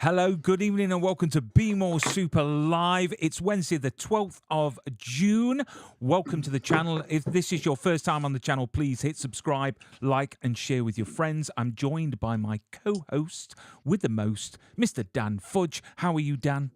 Hello, good evening, and welcome to Be More Super Live. It's Wednesday, the 12th of June. Welcome to the channel. If this is your first time on the channel, please hit subscribe, like, and share with your friends. I'm joined by my co-host with the most, Mr. Dan Fudge. How are you, Dan?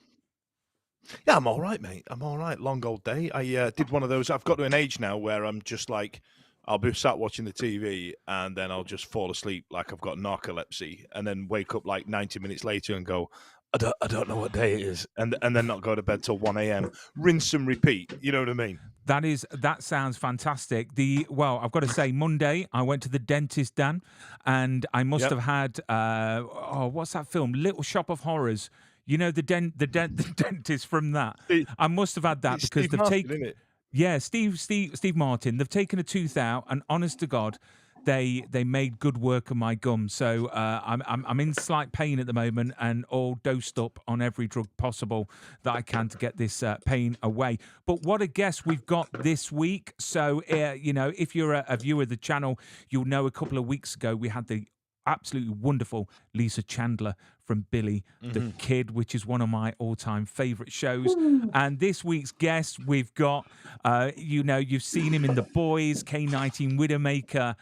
Yeah, I'm all right, mate. I'm all right. Long old day. I did one of those. I've got to an age now where I'm just like, I'll be sat watching the TV and then I'll just fall asleep like I've got narcolepsy, and then wake up like 90 minutes later and go, I don't know what day it is, and then not go to bed till 1 a.m. Rinse and repeat. You know what I mean? That sounds fantastic. I've got to say, Monday I went to the dentist, Dan, and I must Yep. have had what's that film? Little Shop of Horrors. You know the the dentist from that. Steve, I must have had that it's because Steve they've Martin, taken. isn't it? Yeah, Steve Martin. They've taken a tooth out, and honest to God, they made good work of my gum. So I'm in slight pain at the moment, and all dosed up on every drug possible that I can to get this pain away. But what a guest we've got this week! So if you're a viewer of the channel, you'll know a couple of weeks ago we had the absolutely wonderful Lisa Chandler from Billy the Kid, which is one of my all-time favorite shows. And this week's guest, we've got, you've seen him in The Boys, K-19 Widowmaker,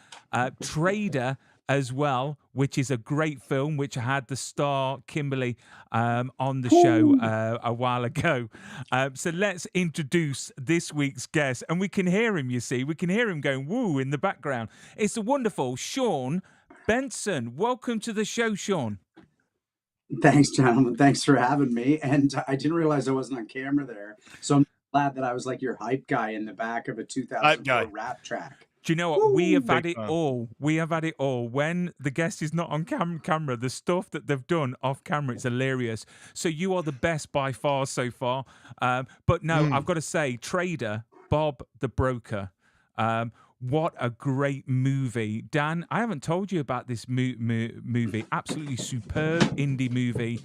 Trader as well, which is a great film, which had the star Kimberly on the show a while ago. So let's introduce this week's guest. And we can hear him, you see. We can hear him going woo in the background. It's the wonderful Shaun Benson. Welcome to the show, Shaun. Thanks, gentlemen. Thanks for having me. And I didn't realize I wasn't on camera there. So I'm glad that I was like your hype guy in the back of a 2004 rap track. Do you know what? We have had Big it fan. all. We have had it all. When the guest is not on camera, the stuff that they've done off camera, it's hilarious. So you are the best by far so far. But no, I've got to say, Trader, Bob the Broker. What a great movie. Dan, I haven't told you about this movie. Absolutely superb indie movie.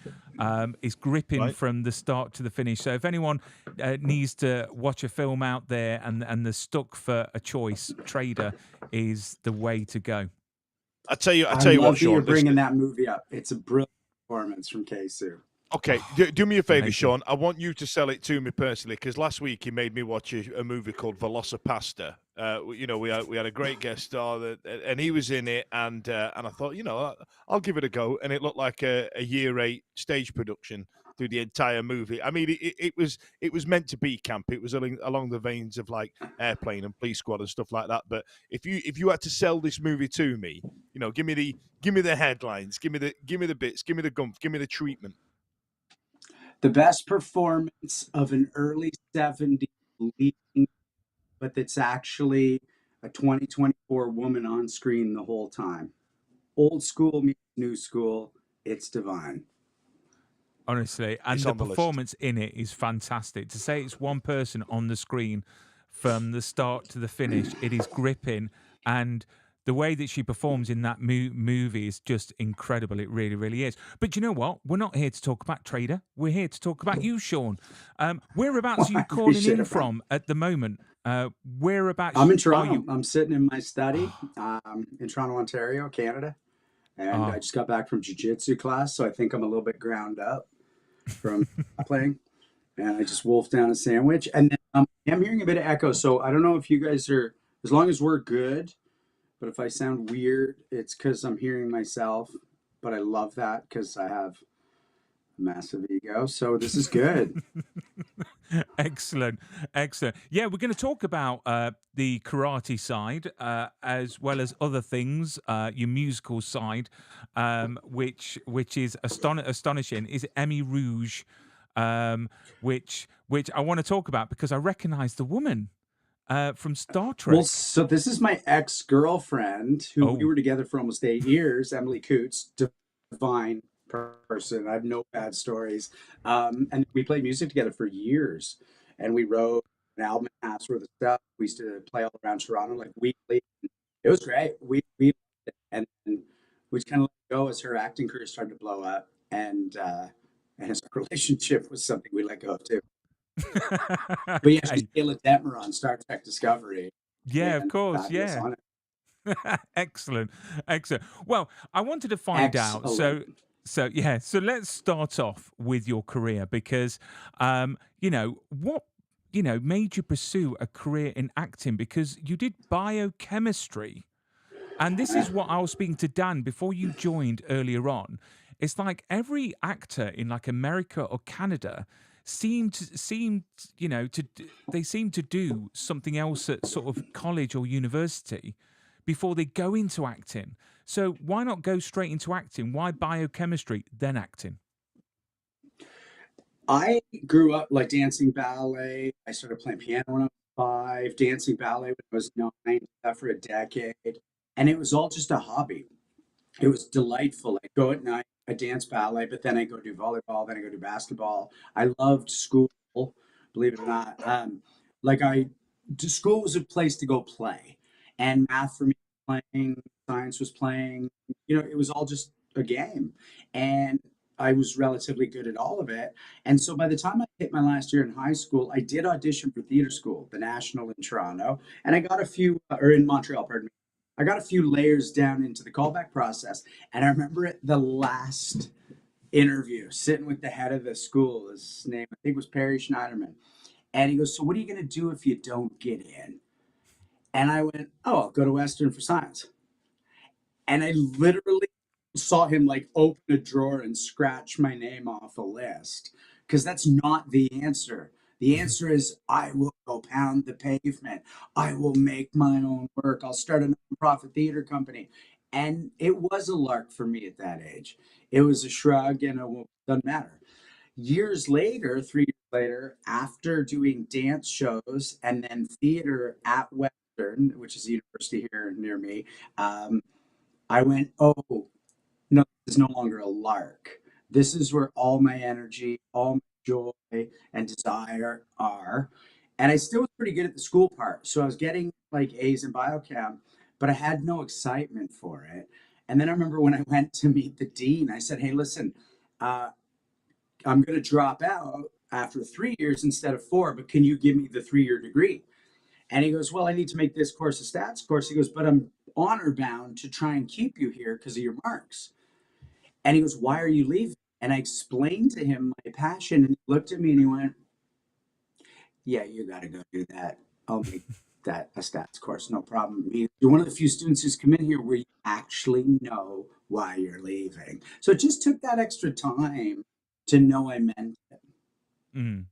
It's gripping from the start to the finish. So if anyone needs to watch a film out there and they're stuck for a choice, Trader is the way to go. I tell you I what, love that Sean. you're bringing that movie up. It's a brilliant performance from K-Sue. Okay, do me a favor, Amazing. Sean. I want you to sell it to me personally, because last week you made me watch a movie called Velocipasta. We had a great guest star and he was in it, and I thought, I'll give it a go, and it looked like a year 8 stage production through the entire movie. I mean, it was meant to be camp. It was along the veins of like Airplane and Police Squad and stuff like that. But if you had to sell this movie to me, give me the headlines, give me the bits, give me the gumph, give me the treatment. The best performance of an early 70s leading, but that's actually a 2024 woman on screen the whole time. Old school meets new school. It's divine. Honestly, and It's the on the list. performance in it is fantastic. To say it's one person on the screen from the start to the finish, it is gripping, and the way that she performs in that movie is just incredible. It really, really is. But you know what? We're not here to talk about Trader. We're here to talk about you, Shaun. Whereabouts are you calling in from at the moment? Whereabouts? I'm in Toronto. I'm sitting in my study in Toronto, Ontario, Canada. And I just got back from jiu-jitsu class, so I think I'm a little bit ground up from playing. And I just wolfed down a sandwich. And then I'm hearing a bit of echo, so I don't know if you guys are, as long as we're good, but if I sound weird, it's because I'm hearing myself. But I love that because I have a massive ego, so this is good. Excellent. Yeah, we're going to talk about the karate side as well as other things. Your musical side, which is astonishing, is Emmy Rouge, which I want to talk about because I recognise the woman from Star Trek. Well, so this is my ex-girlfriend who we were together for almost 8 years. Emily Coots, divine person. I have no bad stories. And we played music together for years. And we wrote an album and halves worth of stuff. We used to play all around Toronto like weekly. It was great. We loved it. And then we just kind of let go as her acting career started to blow up. And his relationship was something we let go of too. But yeah, she's Kayla Detmer on Star Trek Discovery. Yeah, of course. Yeah. Excellent. Well, I wanted to find out. So So yeah, so let's start off with your career because, what made you pursue a career in acting because you did biochemistry, and this is what I was speaking to Dan before you joined earlier on. It's like every actor in like America or Canada seemed they seem to do something else at sort of college or university before they go into acting. So why not go straight into acting? Why biochemistry then acting? I grew up like dancing ballet. I started playing piano when I was 5, dancing ballet when I was 9, did that for a decade. And it was all just a hobby. It was delightful. I'd go at night, I dance ballet, but then I go do volleyball, then I go do basketball. I loved school, believe it or not. Like I, school was a place to go play, and math for me was playing, science was playing. It was all just a game, and I was relatively good at all of it. And so by the time I hit my last year in high school, I did audition for theater school, the National in Toronto, and I got a few, or in Montreal, pardon me. I got a few layers down into the callback process. And I remember at the last interview, sitting with the head of the school, his name, I think was Perry Schneiderman. And he goes, "So what are you going to do if you don't get in?" And I went, "Oh, I'll go to Western for science." And I literally saw him like open a drawer and scratch my name off a list because that's not the answer. The answer is I will go pound the pavement. I will make my own work. I'll start a nonprofit theater company. And it was a lark for me at that age. It was a shrug and it doesn't matter. Years later, 3 years later, after doing dance shows and then theater at Western, which is a university here near me, I went, "Oh, no, this is no longer a lark. This is where all my energy, all my joy and desire are." And I still was pretty good at the school part. So I was getting like A's in biochem, but I had no excitement for it. And then I remember when I went to meet the dean, I said, "Hey, listen, uh, I'm going to drop out after 3 years instead of 4, but can you give me the 3-year degree?" And he goes, "Well, I need to make this course a stats course." He goes, "But I'm honor bound to try and keep you here because of your marks." And he goes, "Why are you leaving?" And I explained to him my passion. And he looked at me and he went, "Yeah, you got to go do that. I'll make that a stats course, no problem. You're one of the few students who's come in here where you actually know why you're leaving." So it just took that extra time to know I meant it. Mm.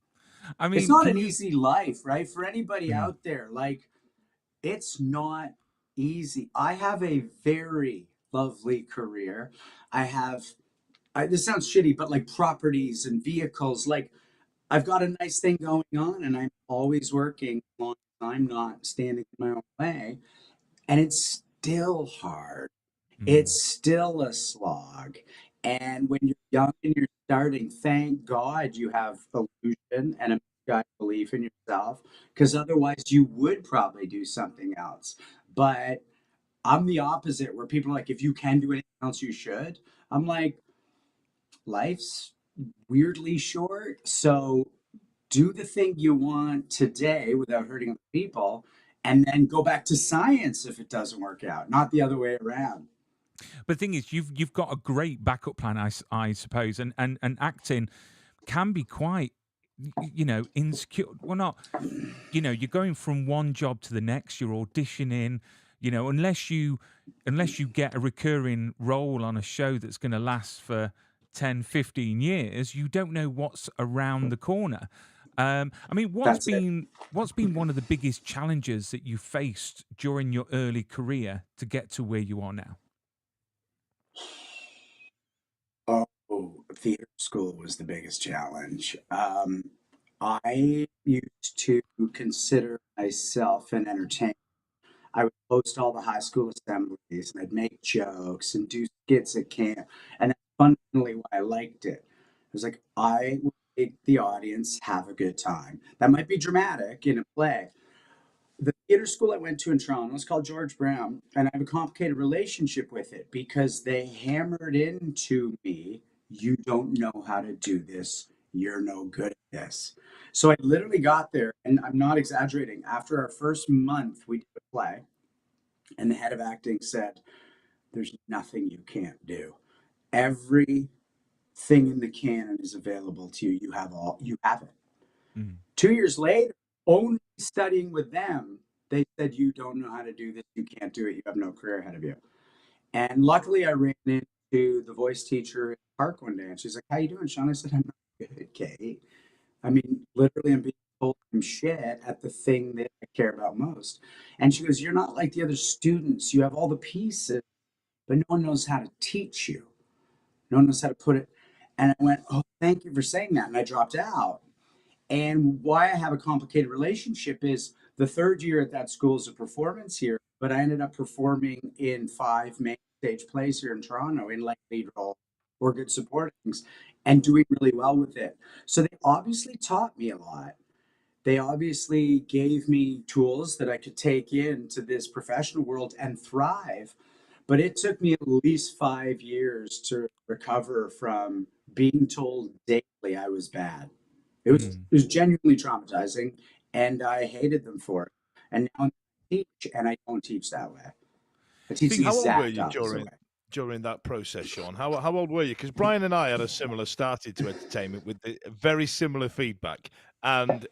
I It's mean, not can an you? easy life, right? For anybody Mm. out there, like, it's not easy. I have a very lovely career. I have, this sounds shitty, but like properties and vehicles, like I've got a nice thing going on and I'm always working as long as I'm not standing in my own way. And it's still hard. Mm. It's still a slog. And when you're young and you're starting, thank God you have illusion and a gut belief in yourself, because otherwise you would probably do something else. But I'm the opposite, where people are like, if you can do anything else, you should. I'm like, life's weirdly short. So do the thing you want today without hurting other people, and then go back to science if it doesn't work out, not the other way around. But the thing is, you've got a great backup plan, I suppose, and acting can be quite, insecure. Well, not, you're going from one job to the next. You're auditioning, unless you get a recurring role on a show that's going to last for 10, 15 years, you don't know what's around the corner. I mean, what's That's it. been what's been one of the biggest challenges that you faced during your early career to get to where you are now? Oh, theater school was the biggest challenge. I used to consider myself an entertainer. I would host all the high school assemblies and I'd make jokes and do skits at camp. And that's fundamentally why I liked it. I was like, I will make the audience have a good time. That might be dramatic in a play. The theater school I went to in Toronto is called George Brown, and I have a complicated relationship with it because they hammered into me, "You don't know how to do this. You're no good at this." So I literally got there, and I'm not exaggerating. After our first month, we did a play, and the head of acting said, "There's nothing you can't do. Every thing in the canon is available to you. You have it. Mm. 2 years later, only studying with them, they said, you don't know how to do this. You can't do it. You have no career ahead of you. And luckily, I ran into the voice teacher in the park one day, and she's like, "How you doing, Shaun?" I said, "I'm not good, Kate. I mean, literally, I'm being told I'm shit at the thing that I care about most." And she goes, "You're not like the other students. You have all the pieces, but no one knows how to teach you. No one knows how to put it." And I went, "Oh, thank you for saying that." And I dropped out. And why I have a complicated relationship is the third year at that school is a performance here, but I ended up performing in 5 main stage plays here in Toronto in like lead role or good supportings and doing really well with it. So they obviously taught me a lot. They obviously gave me tools that I could take into this professional world and thrive. But it took me at least 5 years to recover from being told daily I was bad. It Mm. was genuinely traumatizing, and I hated them for it. And now I teach, and I don't teach that way. I teach the How old were exact you opposite way. during that process, Sean? How old were you? Because Brian and I had a similar started to entertainment with very similar feedback, and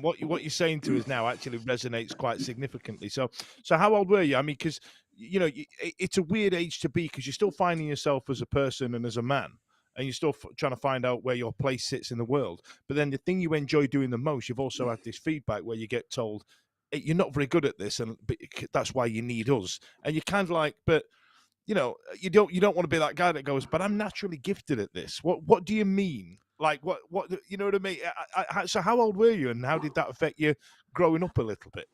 what you're saying to us now actually resonates quite significantly. So how old were you? I mean, because it's a weird age to be because you're still finding yourself as a person and as a man. And you're still trying to find out where your place sits in the world. But then the thing you enjoy doing the most, you've also had this feedback where you get told, "Hey, you're not very good at this, and that's why you need us." And you're kind of like, but you don't want to be that guy that goes, but I'm naturally gifted at this. What do you mean? Like what you know what I mean? So how old were you, and how did that affect you growing up a little bit?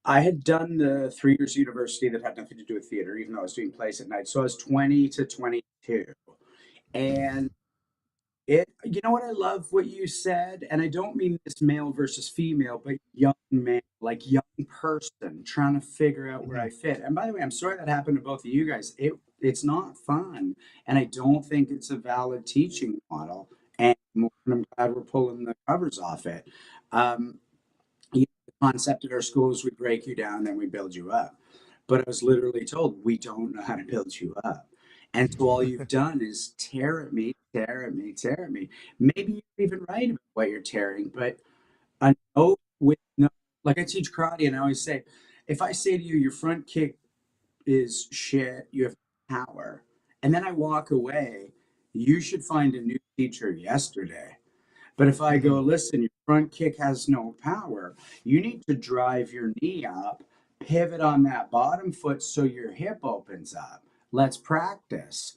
I had done the 3 years university that had nothing to do with theater, even though I was doing plays at night. So I was 20 to 22. And you know what, I love what you said, and I don't mean this male versus female, but young man, like young person trying to figure out where Mhm. I fit. And by the way, I'm sorry that happened to both of you guys. It's not fun, and I don't think it's a valid teaching model. And I'm glad we're pulling the covers off it. Um, the concept at our schools, we break you down and we build you up. But I was literally told, we don't know how to build you up. And so all you've done is tear at me, tear at me, tear at me. Maybe you're even right about what you're tearing, but I know with no, like I teach karate and I always say, if I say to you, your front kick is shit, you have power, and then I walk away, you should find a new teacher yesterday. But if I go, Mhm. listen, your front kick has no power, you need to drive your knee up, pivot on that bottom foot so your hip opens up. Let's practice.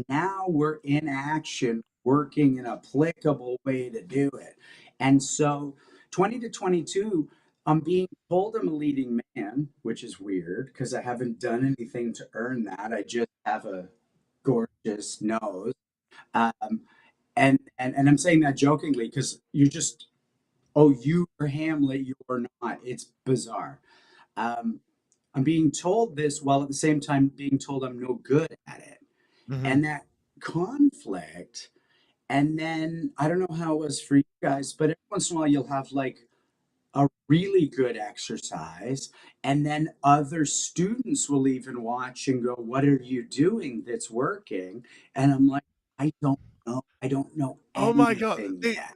Now we're in action, working an applicable way to do it. And so 20 to 22, I'm being told I'm a leading man, which is weird because I haven't done anything to earn that. I just have a gorgeous nose. Um, and I'm saying that jokingly because you just, oh, you are Hamlet, you're not. It's bizarre. Um, I'm being told this while at the same time being told I'm no good at it, Mhm. and that conflict. And then I don't know how it was for you guys, but every once in a while you'll have like a really good exercise, and then other students will even watch and go, "What are you doing that's working?" And I'm like, I don't know. I don't know Oh my god, anything yet.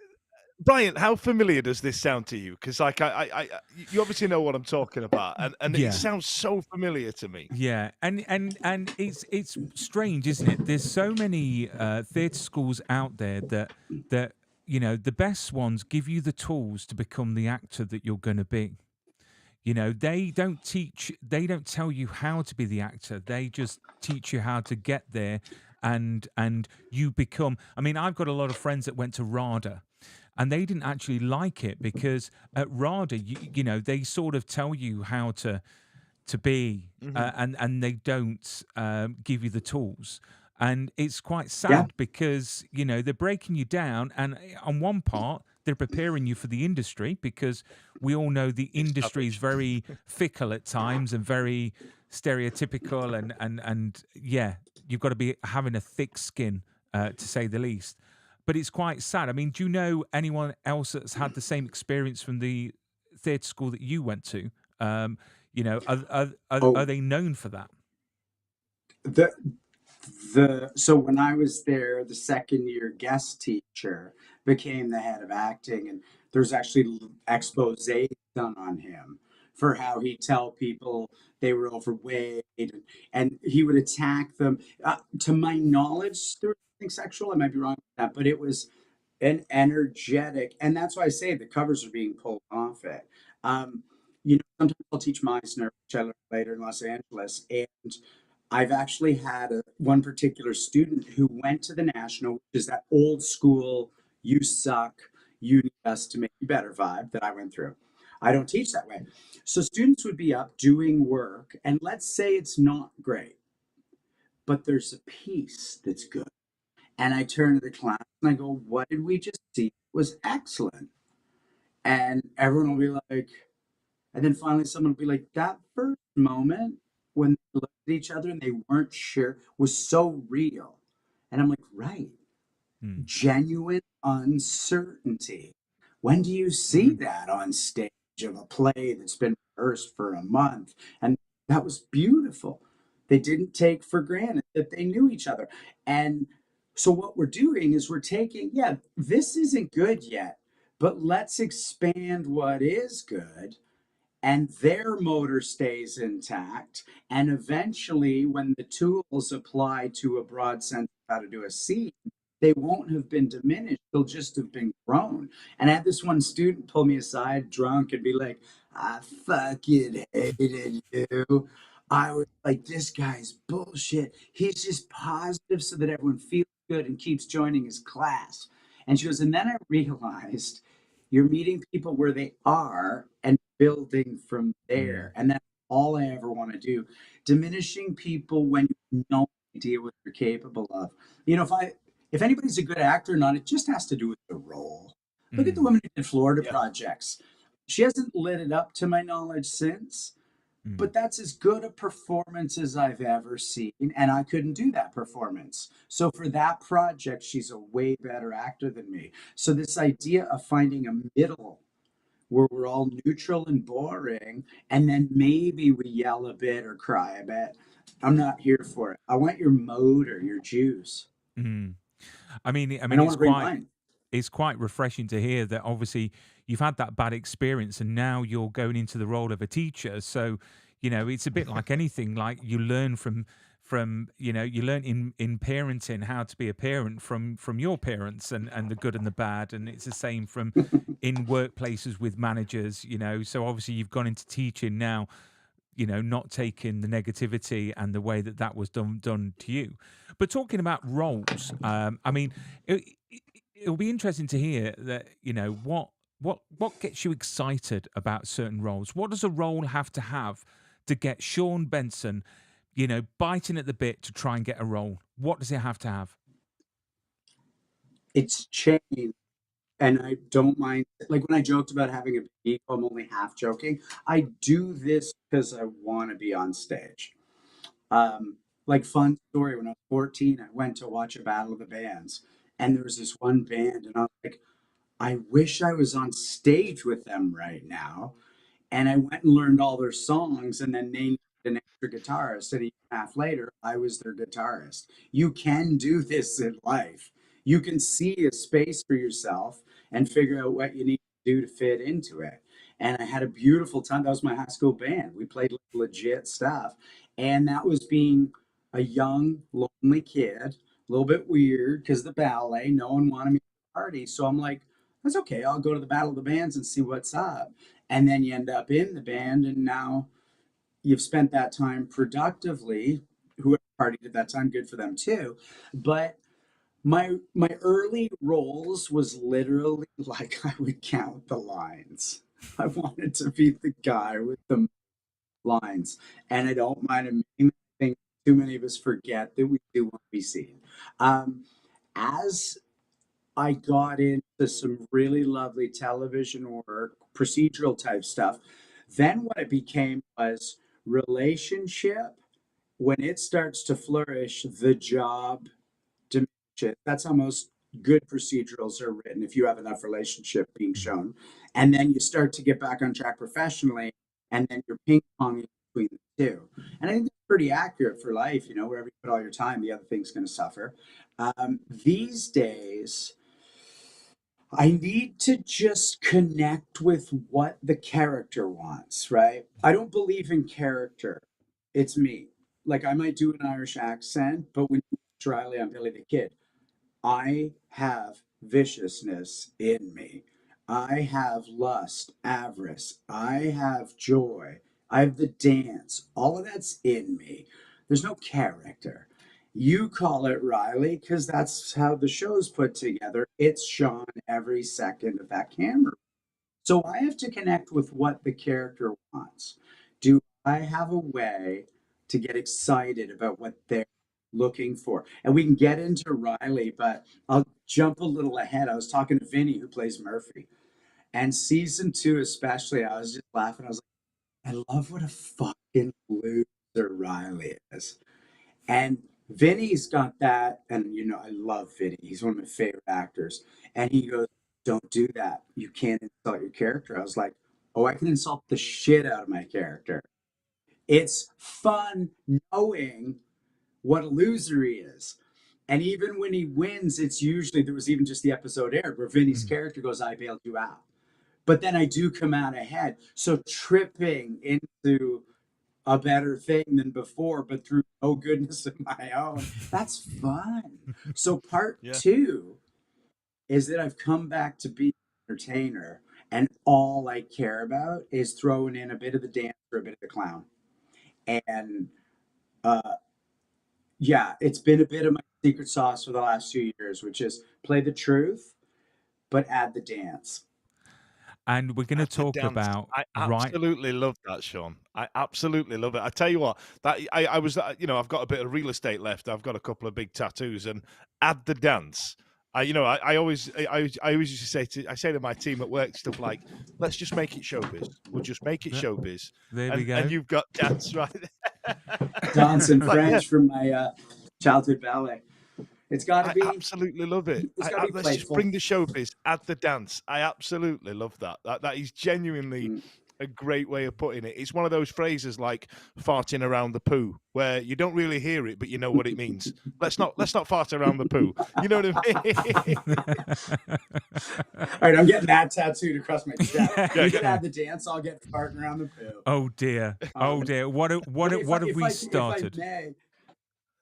Brian, how familiar does this sound to you? Because like you obviously know what I'm talking about, and it Yeah. sounds so familiar to me. Yeah, and it's strange, isn't it? There's so many theatre schools out there that the best ones give you the tools to become the actor that you're going to be. They don't tell you how to be the actor. They just teach you how to get there, and you become. I mean, I've got a lot of friends that went to RADA, and they didn't actually like it because at RADA, they sort of tell you how to be, Mhm. and they don't give you the tools. And it's quite Yeah. sad because they're breaking you down, and on one part they're preparing you for the industry because we all know the It's industry is savage. very fickle at times and very stereotypical, and yeah, you've got to be having a thick skin, to say the least. But it's quite sad. I mean, do you know anyone else that's had the same experience from the theatre school that you went to? Are Oh, they known for that? the So when I was there, the second year guest teacher became the head of acting, and there's actually expose done on him for how he'd tell people they were overweight, and he would attack them. To my knowledge, there was nothing sexual. I might be wrong with that, but it was an energetic, and that's why I say the covers are being pulled off it. Um, sometimes I'll teach Meisner, which I learned later in Los Angeles, and I've actually had one particular student who went to the National, which is that old school, you suck, you need us to make you better vibe that I went through. I don't teach that way. So students would be up doing work, and let's say it's not great, but there's a piece that's good. And I turn to the class and I go, what did we just see? It was excellent. And everyone will be like, and then finally someone will be like, that first moment when they looked at each other and they weren't sure was so real. And I'm like, right. Genuine uncertainty. When do you see that on stage of a play that's been rehearsed for a month? And that was beautiful. They didn't take for granted that they knew each other. And so what we're doing is we're taking, yeah, this isn't good yet, but let's expand what is good, and their motor stays intact. And eventually, when the tools apply to a broad sense of how to do a scene, they won't have been diminished. They'll just have been grown. And I had this one student pull me aside drunk and be like, I fucking hated you. I was like, this guy's bullshit. He's just positive so that everyone feels good and keeps joining his class. And she goes, and then I realized you're meeting people where they are and building from there. And that's all I ever want to do. Diminishing people when you have no idea what they're capable of. If anybody's a good actor or not, it just has to do with the role. Look at the woman who did Florida Projects. She hasn't lit it up to my knowledge since, but that's as good a performance as I've ever seen. And I couldn't do that performance. So for that project, she's a way better actor than me. So this idea of finding a middle where we're all neutral and boring, and then maybe we yell a bit or cry a bit. I'm not here for it. I want your motor, your juice. I mean, I don't want it's to bring quite mine. it's quite refreshing to hear that obviously you've had that bad experience and now you're going into the role of a teacher. So, it's a bit like anything, like you learn from you learn in parenting how to be a parent from your parents and the good and the bad, and it's the same from in workplaces with managers. So obviously you've gone into teaching now, not taking the negativity and the way that was done to you. But talking about roles, I mean, it'll be interesting to hear that, what gets you excited about certain roles. What does a role have to get Shaun Benson, biting at the bit to try and get a role? What does it have to have? It's changed. And I don't mind, like when I joked about having a big ego, I'm only half joking. I do this because I want to be on stage. Like fun story, when I was 14, I went to watch a battle of the bands, and there was this one band, and I was like, I wish I was on stage with them right now. And I went and learned all their songs, and then they needed an extra guitarist. And a year and a half later, I was their guitarist. You can do this in life. You can see a space for yourself and figure out what you need to do to fit into it. And I had a beautiful time. That was my high school band. We played legit stuff. And that was being a young, lonely kid, a little bit weird because the ballet, no one wanted me to party. So I'm like, that's okay. I'll go to the Battle of the Bands and see what's up. And then you end up in the band, and now you've spent that time productively. Whoever partied at that time, good for them too. But my early roles was literally like I would count the lines. I wanted to be the guy with the lines, and I don't mind admitting I think too many of us forget that we do want to be seen. As I got into some really lovely television work, procedural type stuff. Then what it became was relationship. When it starts to flourish, the job diminishes. That's how most good procedurals are written if you have enough relationship being shown. And then you start to get back on track professionally, and then you're ping ponging between the two. And I think pretty accurate for life. Wherever you put all your time, the other thing's going to suffer. These days, I need to just connect with what the character wants, right? I don't believe in character. It's me. Like I might do an Irish accent, but when you watch Riley on Billy the Kid, I have viciousness in me. I have lust, avarice. I have joy. I have the dance. All of that's in me. There's no character. You call it Riley because that's how the show's put together. It's Shaun every second of that camera. So I have to connect with what the character wants. Do I have a way to get excited about what they're looking for? And we can get into Riley, but I'll jump a little ahead. I was talking to Vinny, who plays Murphy, and season 2 especially, I was just laughing. I was like, I love what a fucking loser Riley is. And Vinny's got that, and I love Vinny. He's one of my favorite actors. And he goes, "Don't do that. You can't insult your character." I was like, "Oh, I can insult the shit out of my character." It's fun knowing what a loser he is. And even when he wins, it's usually, there was even just the episode aired where Vinny's character goes, "I bailed you out." But then I do come out ahead. So tripping into a better thing than before, but through no goodness of my own. That's fun. So part Yeah. 2 is that I've come back to be an entertainer, and all I care about is throwing in a bit of the dance or a bit of the clown. And uh, yeah, it's been a bit of my secret sauce for the last 2 years, which is play the truth, but add the dance. And we're going to At the talk dance. about I right. absolutely love that, Sean. I absolutely love it. I tell you what, that I was, I've got a bit of real estate left. I've got a couple of big tattoos, and add the dance. I always used to say to my team at work stuff like, "Let's just make it showbiz. We'll just make it showbiz." There we And go. you've got dance right. Dance in Like, yeah, French from my childhood ballet. It's got to I be. absolutely love it. It's got to be Let's just playful. bring the showbiz, add the dance. I absolutely love that. That is genuinely Mm. a great way of putting it. It's one of those phrases like farting around the poo, where you don't really hear it, but you know what it means. Let's not fart around the poo. You know what I mean? All right, I'm getting that tattooed across my chest. Yeah, You can add the dance. I'll get farting around the poo. Oh dear. Oh dear. What have we If I started? may,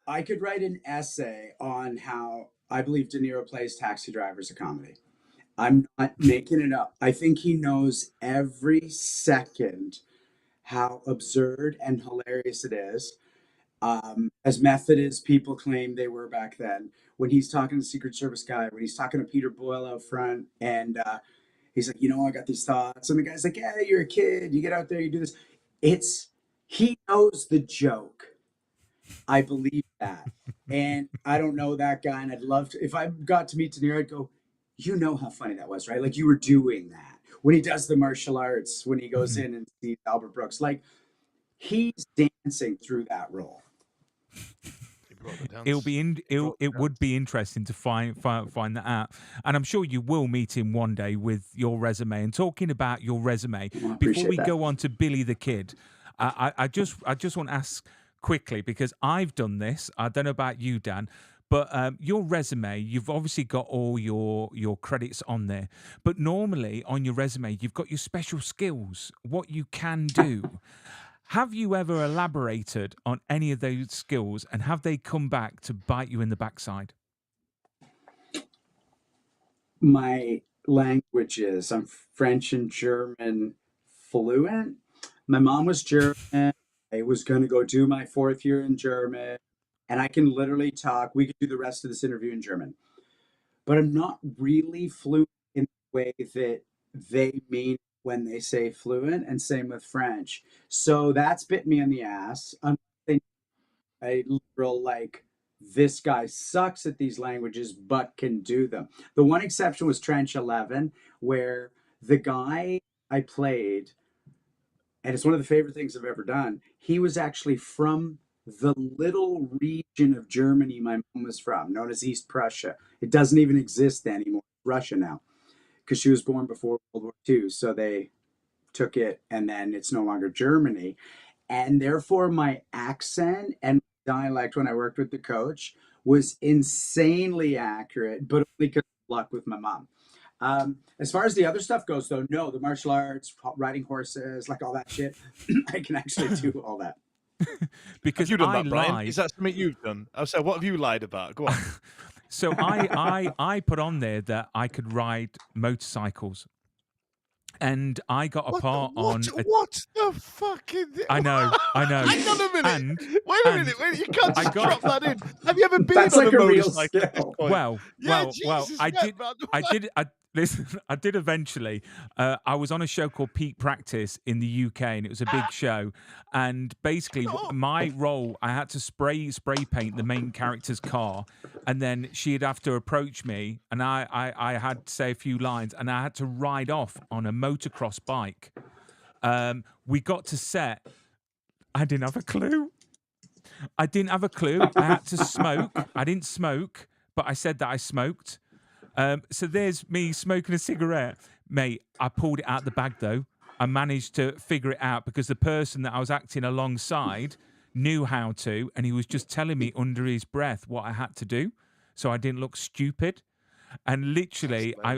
I could write an essay on how I believe De Niro plays Taxi Driver as a comedy. I'm not making it up. I think he knows every second how absurd and hilarious it is. As method as people claim they were back then. When he's talking to the Secret Service guy, when he's talking to Peter Boyle out front, and he's like, I got these thoughts, and the guy's like, "Yeah, you're a kid. You get out there, you do this." It's He knows the joke. I believe that, and I don't know that guy, and I'd love to. If I got to meet De Niro, I'd go, "You know how funny that was, right? Like you were doing that when he does the martial arts, when he goes in and sees Albert Brooks, like he's dancing through that role." He brought the dance. He brought It the would dance. be interesting to find that out, and I'm sure you will meet him one day with your resume. And talking about your resume, Well, I before appreciate we that. go on to Billy the Kid, I just want to ask quickly, because I've done this. I don't know about you, Dan, but your resume, you've obviously got all your credits on there, but normally on your resume you've got your special skills, what you can do. Have you ever elaborated on any of those skills, and have they come back to bite you in the backside? My languages, I'm French and German fluent. My mom was German. I was going to go do my 4th year in German, and I can literally talk. We could do the rest of this interview in German, but I'm not really fluent in the way that they mean when they say fluent, and same with French. So that's bit me in the ass. I'm a literal like, this guy sucks at these languages but can do them. The one exception was Trench 11, where the guy I played, and it's one of the favorite things I've ever done, he was actually from the little region of Germany my mom was from, known as East Prussia. It doesn't even exist anymore. Russia now, because she was born before World War II. So they took it, and then it's no longer Germany. and therefore my accent and dialect when I worked with the coach was insanely accurate, but only because of luck with my mom. As far as the other stuff goes, though, no, the martial arts, riding horses, like all that shit, I can actually do all that. Because have you done I that, Brian? lied. Is that something you've done? I said, what have you lied about? Go on. So I put on there that I could ride motorcycles, and I got a part on. What the fucking? I know. Hang on a minute. And wait a minute. You can't just drop that in. Have you ever been That's on like a a real motorcycle at this skill. point? Well, Jesus, I yeah, did. man. Listen, I did eventually. I was on a show called Peak Practice in the UK, and it was a big show. And basically, my role, I had to spray paint the main character's car, and then she'd have to approach me, and I had to say a few lines, and I had to ride off on a motocross bike. We got to set. I didn't have a clue. I had to smoke. I didn't smoke, but I said that I smoked. So there's me smoking a cigarette. Mate, I pulled it out the bag, though. I managed to figure it out because the person that I was acting alongside knew how to, and he was just telling me under his breath what I had to do so I didn't look stupid. And literally, I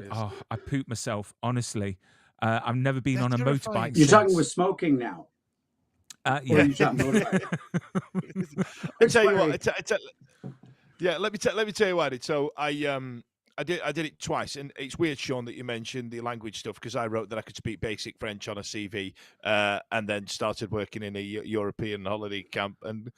pooped myself, honestly. I've never been on a motorbike You're since. talking with smoking now. Yeah. You talking motorbike? I tell you what. Yeah, let me tell you what I did. So I did it twice, and it's weird, Shaun, that you mentioned the language stuff because I wrote that I could speak basic French on a CV, and then started working in a European holiday camp, and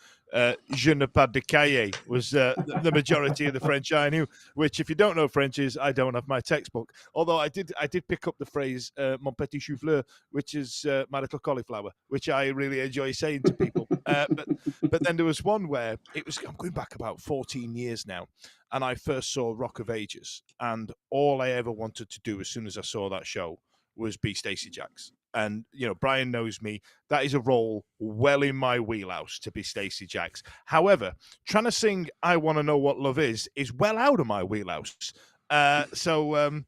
je ne pas de cahier was the majority of the French I knew. Which, if you don't know French, is I don't have my textbook. Although I did pick up the phrase "mon petit chou-fleur," which is my little cauliflower, which I really enjoy saying to people. But then there was one where I'm going back about 14 years now. And I first saw Rock of Ages, and all I ever wanted to do as soon as I saw that show was be Stacey Jacks. And Brian knows me; that is a role well in my wheelhouse to be Stacey Jacks. However, trying to sing "I Want to Know What Love Is" well out of my wheelhouse. So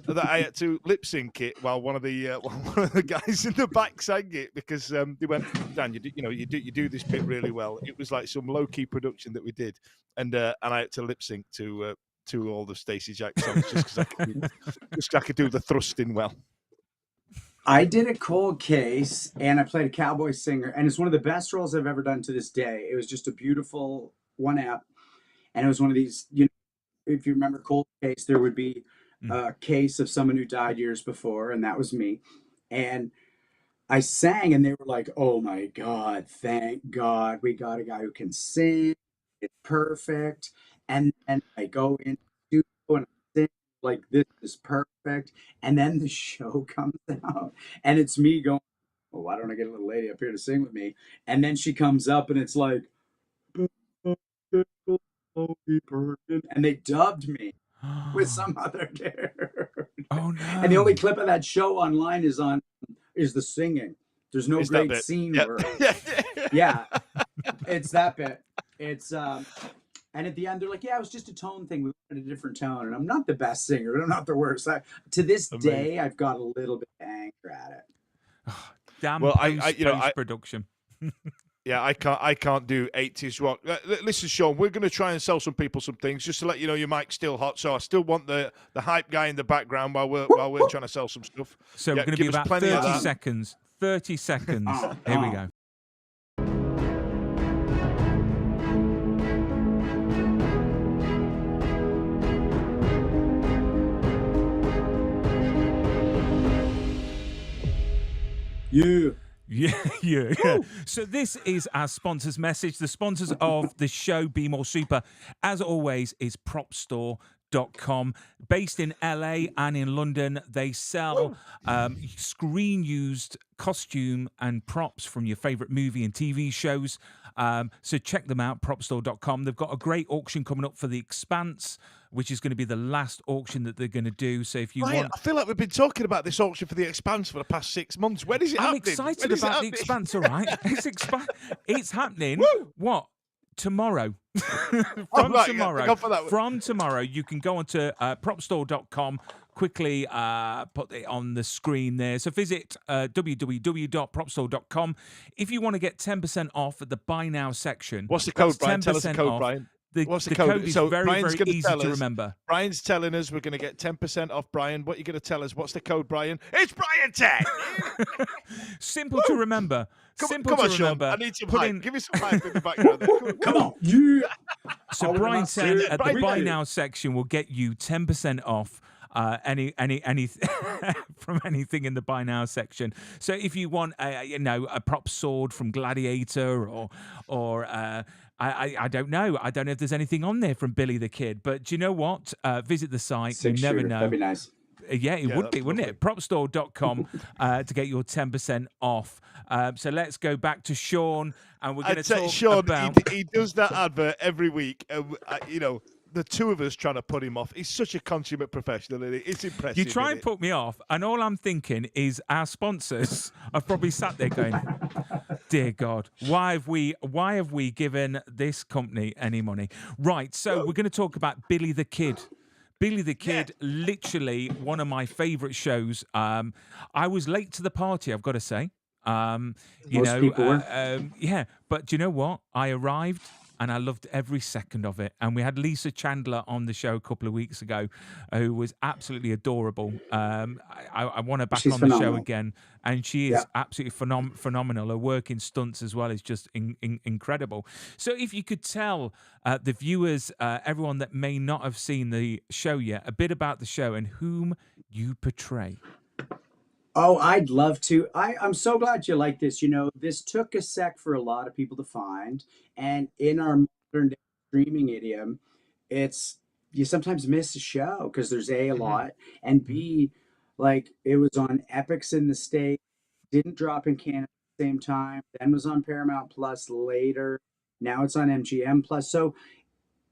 that I had to lip sync it while one of the guys in the back sang it because they went, Dan, you do this bit really well. It was like some low key production that we did, and I had to lip sync to all the Stacey Jacks songs just because I could do the thrusting well. I did a cold case, and I played a cowboy singer, and it's one of the best roles I've ever done to this day. It was just a beautiful one app, and it was one of these. If you remember cold case, there would be a case of someone who died years before, and that was me. And I sang, and they were like, "Oh my God, thank God, we got a guy who can sing. It's perfect." And I go into the studio and I sing like this is perfect. And then the show comes out, and it's me going, "Well, why don't I get a little lady up here to sing with me?" And then she comes up, and it's like, and they dubbed me with some other character. Oh no! And the only clip of that show online is the singing. There's no great scene where, yeah, it's that bit. It's and at the end they're like, yeah, it was just a tone thing. We wanted a different tone, and I'm not the best singer, but I'm not the worst. To this day, I've got a little bit of anger at it. Damn, well, post production. Yeah, I can't do 80s rock. Listen, Shaun, we're going to try and sell some people some things just to let you know your mic's still hot. So I still want the hype guy in the background while we're trying to sell some stuff. So we're going to be about 30 seconds. 30 seconds. Here we go. Yeah. So this is our sponsors' message. The sponsors of the show, Be More Super, as always, is PropStore.com. Based in LA and in London, they sell screen-used costume and props from your favorite movie and TV shows. So check them out, PropStore.com. They've got a great auction coming up for The Expanse, which is going to be the last auction that they're going to do. So if you want... I feel like we've been talking about this auction for The Expanse for the past 6 months. When is it happening? I'm excited about The Expanse, all right? It's happening. What? Tomorrow. From tomorrow, you can go onto PropStore.com quickly put it on the screen there. So visit www.propstore.com if you want to get 10% off at the Buy Now section. What's the code, Brian? Tell us the code, off. Brian. What's the code is so very, Brian's very easy tell to us, remember. Brian's telling us we're going to get 10% off. Brian, what are you going to tell us? What's the code, Brian? It's Brian 10. Simple to remember. Come on, Shaun. I need some hype. Give me some hype in the background. Come on. Yeah. So Brian 10 at the Buy Now section will get you 10% off any from anything in the Buy Now section. So if you want a prop sword from Gladiator or I don't know. I don't know if there's anything on there from Billy the Kid, but do you know what? Visit the site. You never know. That'd be nice. Yeah, it would be, wouldn't it? Propstore.com to get your 10% off. So let's go back to Shaun, and we're going to talk Shaun, about... He does that advert every week. The two of us trying to put him off. He's such a consummate professional, isn't he? It's impressive. You try and put me off, and all I'm thinking is our sponsors have probably sat there going, dear God, why have we given this company any money? Right, so we're going to talk about Billy the Kid. Billy the Kid, literally one of my favourite shows. I was late to the party, I've got to say. Most people were. Yeah, but do you know what? I arrived and I loved every second of it. And we had Lisa Chandler on the show a couple of weeks ago, who was absolutely adorable. I want her back She's on phenomenal. the show again, and she is absolutely phenomenal. Her work in stunts as well is just incredible. So if you could tell the viewers, everyone that may not have seen the show yet, a bit about the show and whom you portray. Oh, I'd love to. I'm so glad you like this. This took a sec for a lot of people to find. And in our modern day streaming idiom, it's you sometimes miss a show because there's a lot, and B, like it was on Epics in the States, didn't drop in Canada at the same time, then was on Paramount Plus later. Now it's on MGM Plus. So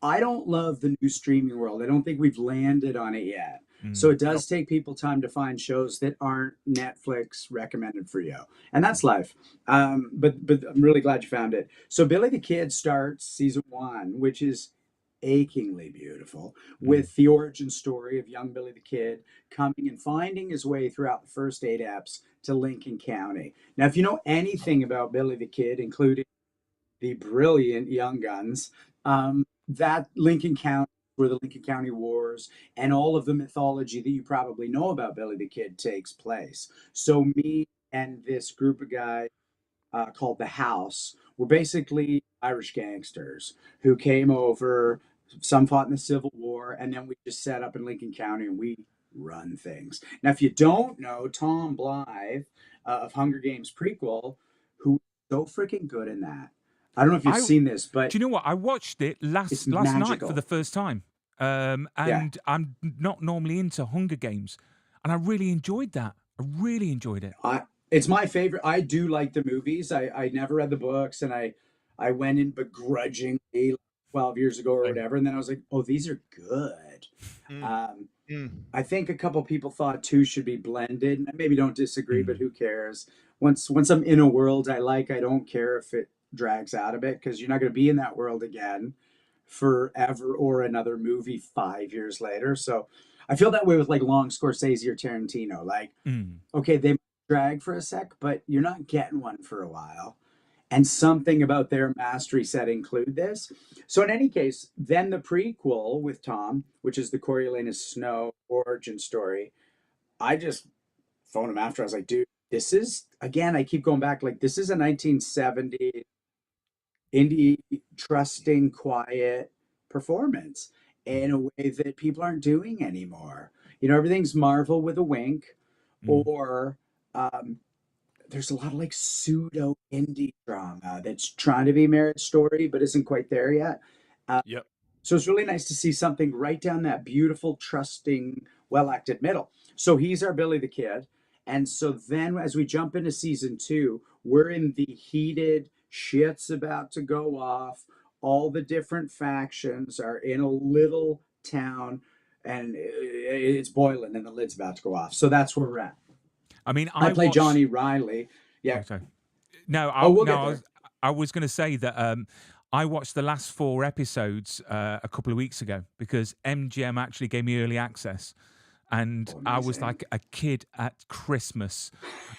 I don't love the new streaming world. I don't think we've landed on it yet. So it does take people time to find shows that aren't Netflix recommended for you. And that's life. But I'm really glad you found it. So Billy the Kid starts season 1, which is achingly beautiful, with the origin story of young Billy the Kid coming and finding his way throughout the first 8 eps to Lincoln County. Now, if you know anything about Billy the Kid, including the brilliant Young Guns, that Lincoln County, where the Lincoln County Wars and all of the mythology that you probably know about Billy the Kid takes place. So me and this group of guys called the House were basically Irish gangsters who came over. Some fought in the Civil War, and then we just set up in Lincoln County and we run things. Now, if you don't know, Tom Blythe of Hunger Games prequel, who was so freaking good in that. I don't know if you've seen this, but do you know what? I watched it last night for the first time, and I'm not normally into Hunger Games, and I really enjoyed that. I really enjoyed it. It's my favorite. I do like the movies. I never read the books, and I went in begrudgingly 12 years ago or whatever, and then I was like, oh, these are good. I think a couple people thought 2 should be blended, and I maybe don't disagree, but who cares? Once I'm in a world I like, I don't care if it drags out a bit, because you're not going to be in that world again forever or another movie 5 years later. So I feel that way with like long Scorsese or Tarantino. Like, okay, they drag for a sec, but you're not getting one for a while. And something about their mastery set include this. So in any case, then the prequel with Tom, which is the Coriolanus Snow origin story, I just phoned him after. I was like, dude, this is, again, I keep going back, like this is a 1970 indie, trusting, quiet performance in a way that people aren't doing anymore. Everything's Marvel with a wink, or there's a lot of like pseudo indie drama that's trying to be Marriage Story but isn't quite there yet. So it's really nice to see something right down that beautiful, trusting, well-acted middle. So he's our Billy the Kid. And so then as we jump into season 2, we're in the heated, shit's about to go off. All the different factions are in a little town, and it's boiling and the lid's about to go off. So that's where we're at. I mean, I play Johnny Riley. Yeah. Okay. No, I was going to say that I watched the last 4 episodes a couple of weeks ago because MGM actually gave me early access. and I was Amazing. like a kid at Christmas.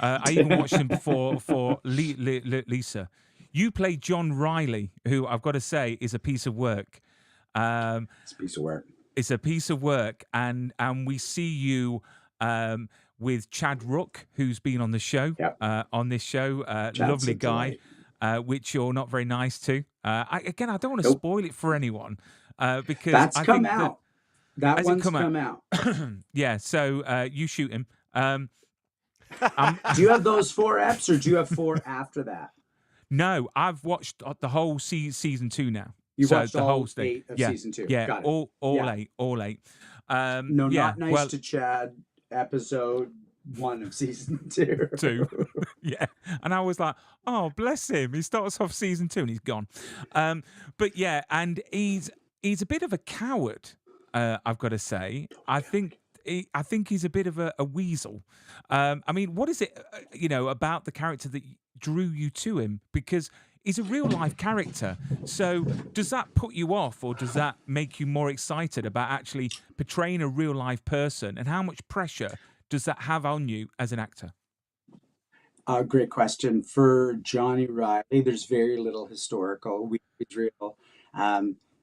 I even watched him for Lisa. You play John Riley, who I've got to say is a piece of work. It's a piece of work. It's a piece of work, and we see you with Chad Rook, who's been on the show, Yep. on this show, Chad's lovely a guy, delight. which you're not very nice to. I don't want to Nope. spoil it for anyone, because That's I come think that out. That has it one's come out? come out. Yeah, so you shoot him. Do you have those 4 eps, or do you have 4 after that? No, I've watched the whole season 2 now. You So watched the all whole thing. 8 of Yeah, season 2. yeah, Got it. all Yeah. eight, all 8. No, Yeah, not nice well, to Chad. Episode 1 of season 2. 2. Yeah, and I was like, oh, bless him. He starts off season 2 and he's gone. But yeah, and he's a bit of a coward. I've got to say. I think he's a bit of a weasel. I mean, what is it, about the character that drew you to him? Because he's a real life character. So does that put you off, or does that make you more excited about actually portraying a real life person? And how much pressure does that have on you as an actor? Great question. For Johnny Riley, there's very little historical. He's real.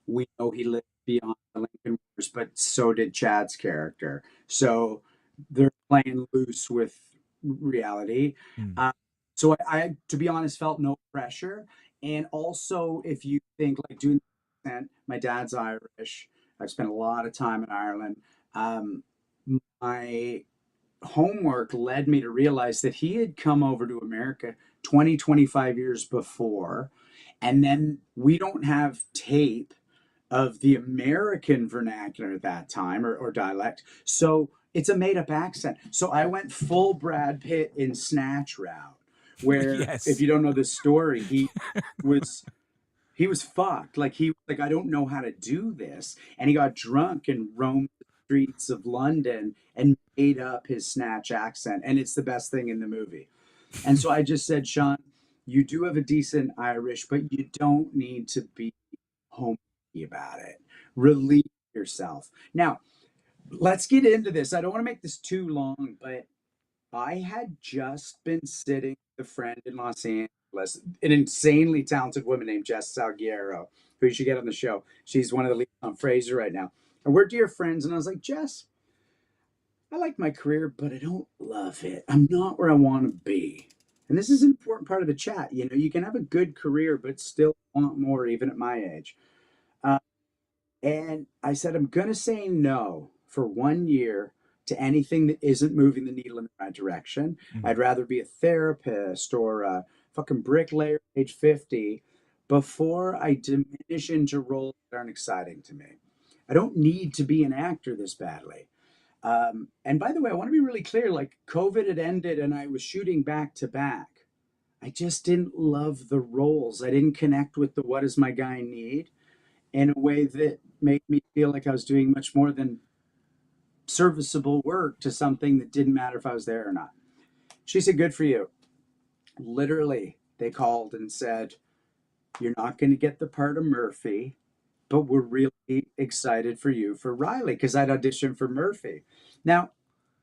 We know he lived beyond the Lincoln Wars, but so did Chad's character. So they're playing loose with reality. Mm. So I, to be honest, felt no pressure. And also, if you think like doing the accent, my dad's Irish. I've spent a lot of time in Ireland. Um, my homework led me to realize that he had come over to America 20, 25 years before. And then we don't have tape of the American vernacular at that time, or dialect. So it's a made up accent. So I went full Brad Pitt in Snatch route, where Yes. if you don't know the story, was he was fucked. Like I don't know how to do this. And he got drunk and roamed the streets of London and made up his Snatch accent. And it's the best thing in the movie. And so I just said, Shaun, you do have a decent Irish, but you don't need to be homey about it. Relieve yourself. Now, let's get into this. I don't want to make this too long, but I had just been sitting with a friend in Los Angeles, an insanely talented woman named Jess Salguero, who you should get on the show. She's one of the leads on Fraser right now. And we're dear friends. And I was like, Jess, I like my career, but I don't love it. I'm not where I want to be. And this is an important part of the chat. You know, you can have a good career, but still want more, even at my age. And I said, I'm going to say no for 1 year to anything that isn't moving the needle in the right direction. I'd rather be a therapist or a fucking bricklayer at age 50 before I diminish into roles that aren't exciting to me. I don't need to be an actor this badly. And by the way, I want to be really clear, like COVID had ended and I was shooting back to back. I just didn't love the roles. I didn't connect with the what does my guy need in a way that made me feel like I was doing much more than serviceable work to something that didn't matter if I was there or not. She said, good for you. Literally, they called and said, you're not going to get the part of Murphy, but we're really excited for you for Riley, because I'd auditioned for Murphy. Now,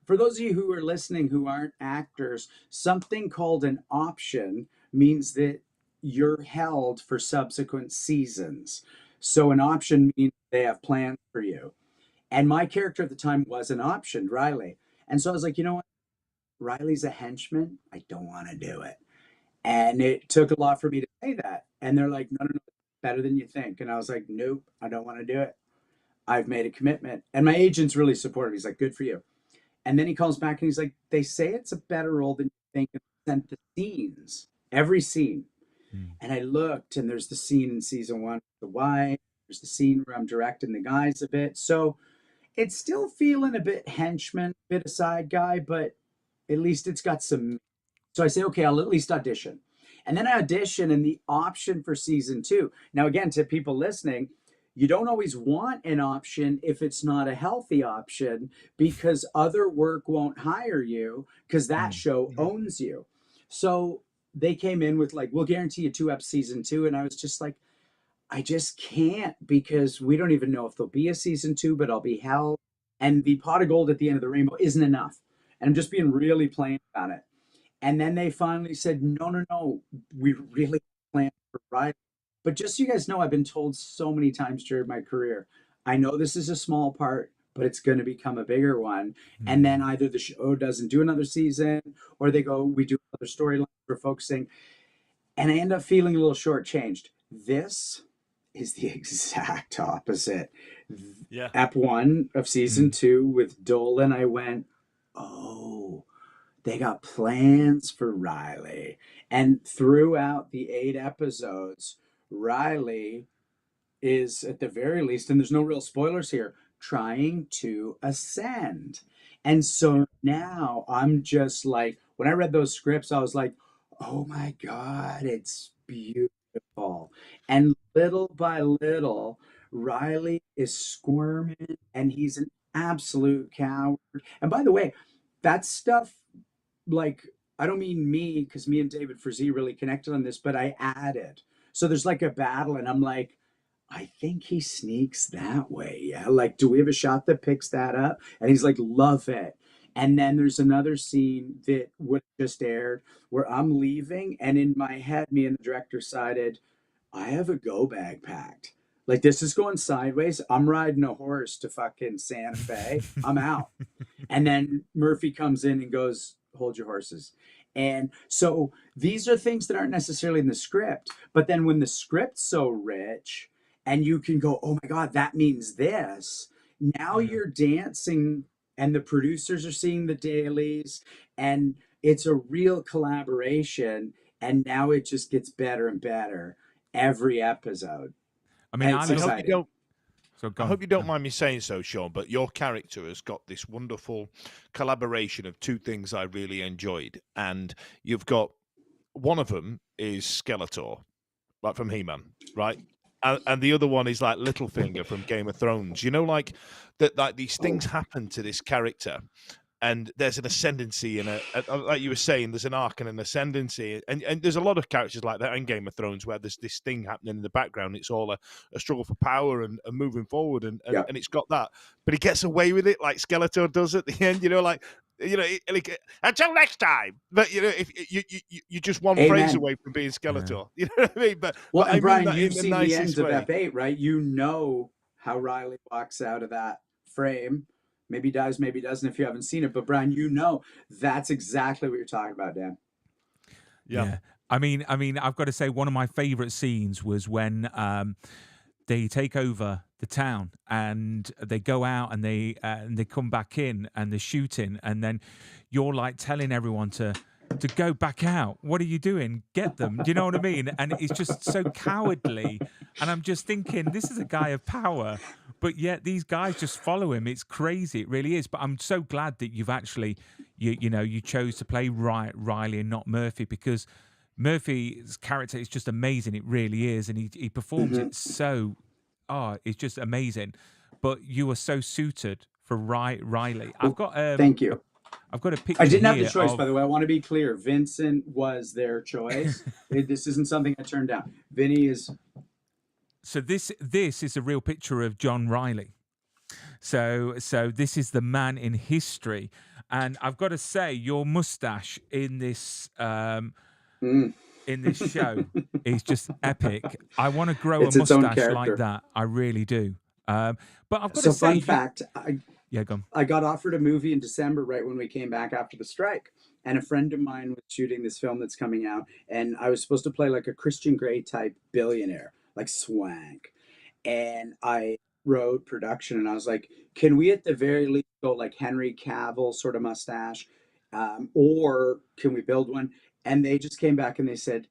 for those of you who are listening who aren't actors, something called an option means that you're held for subsequent seasons. So an option means they have plans for you. And my character at the time was an option, Riley. And so I was like, you know what? Riley's a henchman. I don't want to do it. And it took a lot for me to say that. And they're like, no, no, no, better than you think. And I was like, nope, I don't want to do it. I've made a commitment. And my agent's really supportive. He's like, good for you. And then he calls back and he's like, they say it's a better role than you think. And sent the scenes, every scene. And I looked, and there's the scene in season 1 with the wife. There's the scene where I'm directing the guys a bit. So it's still feeling a bit henchman, a bit a side guy, but at least it's got some. So I say, okay, I'll at least audition. And then I audition, and the option for season 2. Now, again, to people listening, you don't always want an option if it's not a healthy option, because other work won't hire you because that show owns you. So they came in with like, we'll guarantee you 2 up season 2. And I was just like, I just can't, because we don't even know if there'll be a season 2, but I'll be held. and the pot of gold at the end of the rainbow isn't enough. And I'm just being really plain about it. And then they finally said, no, no, no, we really planned for Riley. But just so you guys know, I've been told so many times during my career, I know this is a small part, but it's going to become a bigger one. And then either the show doesn't do another season, or they go, we do another storyline we're focusing. And I end up feeling a little shortchanged. This is the exact opposite. Yeah. Ep 1 of season 2 with Dolan, I went, oh, they got plans for Riley. And throughout the 8 episodes, Riley is, at the very least, and there's no real spoilers here, trying to ascend. And so now I'm just like, when I read those scripts, I was like, oh my God, it's beautiful. And little by little, Riley is squirming and he's an absolute coward. And by the way, that stuff, like, I don't mean me, because me and David Frazee really connected on this, but I added. So there's like a battle, and I'm like, I think he sneaks that way. Yeah. Like, do we have a shot that picks that up? And he's like, love it. And then there's another scene that would just aired where I'm leaving, and in my head, me and the director decided, I have a go bag packed. Like, this is going sideways. I'm riding a horse to fucking Santa Fe. I'm out. And then Murphy comes in and goes, hold your horses. And so these are things that aren't necessarily in the script. But then when the script's so rich and you can go, oh my God, that means this. Now you're dancing and the producers are seeing the dailies and it's a real collaboration. And now it just gets better and better every episode. I mean, And it's exciting. I hope you don't mind me saying so, Shaun, but your character has got this wonderful collaboration of two things I really enjoyed. And you've got one of them is Skeletor, like from He-Man, right? And the other one is like Littlefinger from Game of Thrones. You know, like that, like these things happen to this character. And there's an ascendancy and like you were saying, there's an arc and an ascendancy, and there's a lot of characters like that in Game of Thrones where there's this thing happening in the background. It's all a struggle for power and moving forward, and it's got that, but he gets away with it like Skeletor does at the end. You know, like like, until next time. But if you're just one phrase away from being Skeletor. You know what I mean? But and Brian, you've seen the end of F8, right? You know how Riley walks out of that frame. Maybe does, maybe doesn't if you haven't seen it. But Brian, that's exactly what you're talking about, Dan. Yeah. I mean, I've got to say one of my favorite scenes was when they take over the town and they go out and they come back in and they're shooting, and then you're like telling everyone to go back out. What are you doing? Get them. Do you know what I mean? And it's just so cowardly. And I'm just thinking, this is a guy of power, but yet these guys just follow him. It's crazy. It really is. But I'm so glad that you've actually, you chose to play Riley and not Murphy, because Murphy's character is just amazing. It really is. And he performs it so, it's just amazing. But you are so suited for Riley. I've got thank you. I've got a picture. I didn't have the choice, by the way. I want to be clear. Vincent was their choice. This isn't something I turned down. Vinny is. So this is a real picture of John Riley. So this is the man in history, and I've got to say, your mustache in this show is just epic. I want to grow a mustache like that. I really do. But I've got to say, fun fact. Yeah, go on. I got offered a movie in December, right when we came back after the strike. And a friend of mine was shooting this film that's coming out. And I was supposed to play like a Christian Grey type billionaire, like swank. And I wrote production and I was like, can we at the very least go like Henry Cavill sort of mustache? Or can we build one? And they just came back and they said,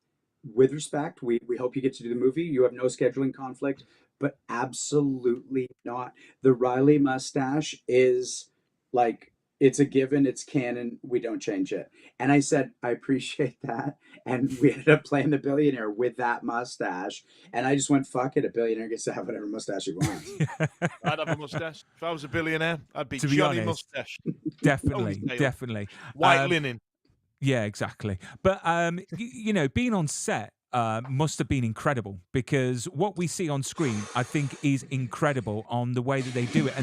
with respect, we hope you get to do the movie. You have no scheduling conflict. But absolutely not. The Riley mustache is like, it's a given, it's canon, we don't change it. And I said, I appreciate that. And we ended up playing the billionaire with that mustache. And I just went, fuck it, a billionaire gets to have whatever mustache he wants. I'd have a mustache. If I was a billionaire, I'd be Johnny honest, Mustache. Definitely. White linen. Yeah, exactly. But, being on set, must have been incredible, because what we see on screen, I think, is incredible on the way that they do it.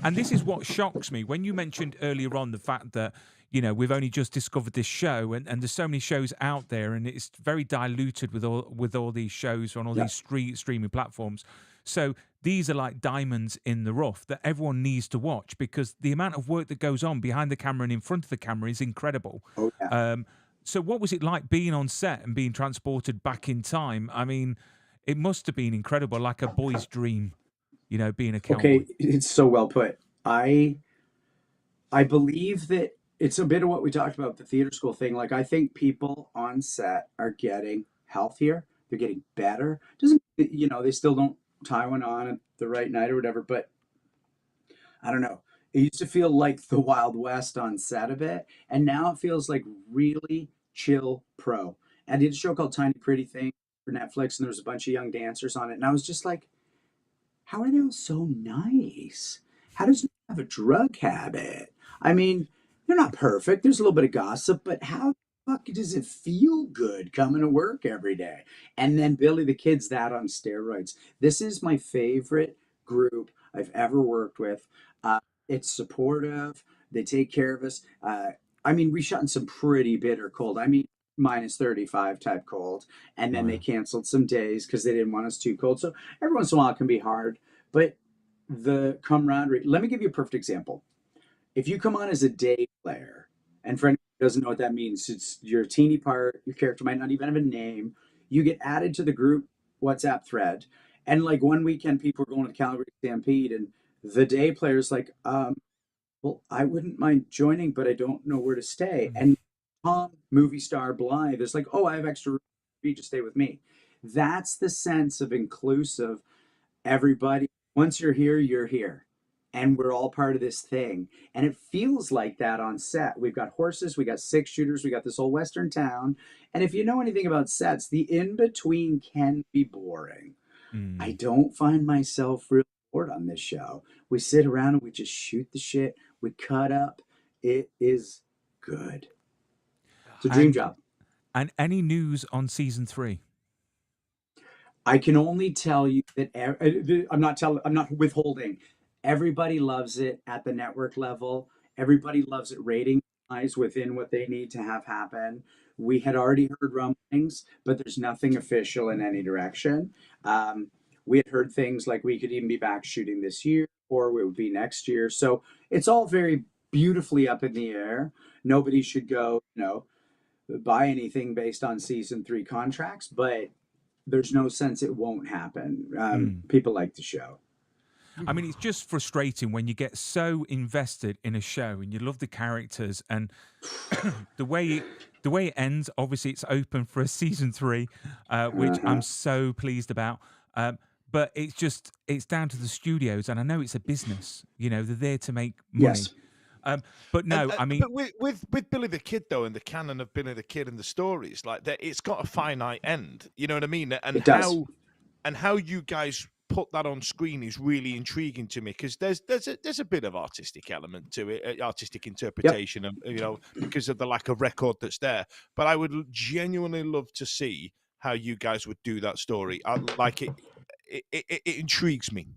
And this is what shocks me when you mentioned earlier on the fact that, we've only just discovered this show, and there's so many shows out there, and it's very diluted with all these shows on all these streaming platforms. So these are like diamonds in the rough that everyone needs to watch, because the amount of work that goes on behind the camera and in front of the camera is incredible. Oh yeah. So what was it like being on set and being transported back in time? I mean, it must have been incredible, like a boy's dream, being a cowboy. Okay, it's so well put. I believe that it's a bit of what we talked about, the theater school thing. Like, I think people on set are getting healthier, they're getting better. Doesn't, they still don't tie one on at the right night or whatever, but I don't know. It used to feel like the Wild West on set a bit, and now it feels like really chill pro. I did a show called Tiny Pretty Thing for Netflix, and there was a bunch of young dancers on it, and I was just like, how are they all so nice? How does no one have a drug habit? I mean, they're not perfect. There's a little bit of gossip, but how the fuck does it feel good coming to work every day? And then Billy the Kid's that on steroids. This is my favorite group I've ever worked with. Uh, it's supportive. They take care of us. I mean, we shot in some pretty bitter cold. I mean, minus 35 type cold. And then they Wow. canceled some days because they didn't want us too cold. So every once in a while it can be hard. But the camaraderie, let me give you a perfect example. If you come on as a day player, and for anyone who doesn't know what that means, it's your teeny part, your character might not even have a name. You get added to the group WhatsApp thread. And like one weekend, people were going to the Calgary Stampede, and the day player's like, well, I wouldn't mind joining, but I don't know where to stay. Mm. And Tom, movie star Blythe, is like, oh, I have extra room. You just stay with me. That's the sense of inclusive. Everybody, once you're here, you're here. And we're all part of this thing. And it feels like that on set. We've got horses, we got six shooters, we got this whole Western town. And if you know anything about sets, the in between can be boring. I Mm. don't find myself really bored on this show. We sit around and we just shoot the shit, we cut up. It is good. It's a dream And job. any news on season 3? I can only tell you that I'm not withholding. Everybody loves it at the network level. Everybody loves it rating wise within what they need to have happen. We had already heard rumblings, but there's nothing official in any direction. Um, we had heard things like we could even be back shooting this year or it would be next year. So it's all very beautifully up in the air. Nobody should go, buy anything based on season three contracts, but there's no sense it won't happen. Mm. People like the show. I mean, it's just frustrating when you get so invested in a show and you love the characters, and the way it ends. Obviously, it's open for a season 3, which Uh-huh. I'm so pleased about. But it's down to the studios, and I know it's a business. They're there to make money. Yes, But And no, I mean, but with Billy the Kid though, and the canon of Billy the Kid and the stories, like that, it's got a finite end. You know what I mean? And it does. how you guys put that on screen is really intriguing to me, because there's a bit of artistic element to it, artistic Yep. interpretation, of, because of the lack of record that's there. But I would genuinely love to see how you guys would do that story. I like it. It intrigues me.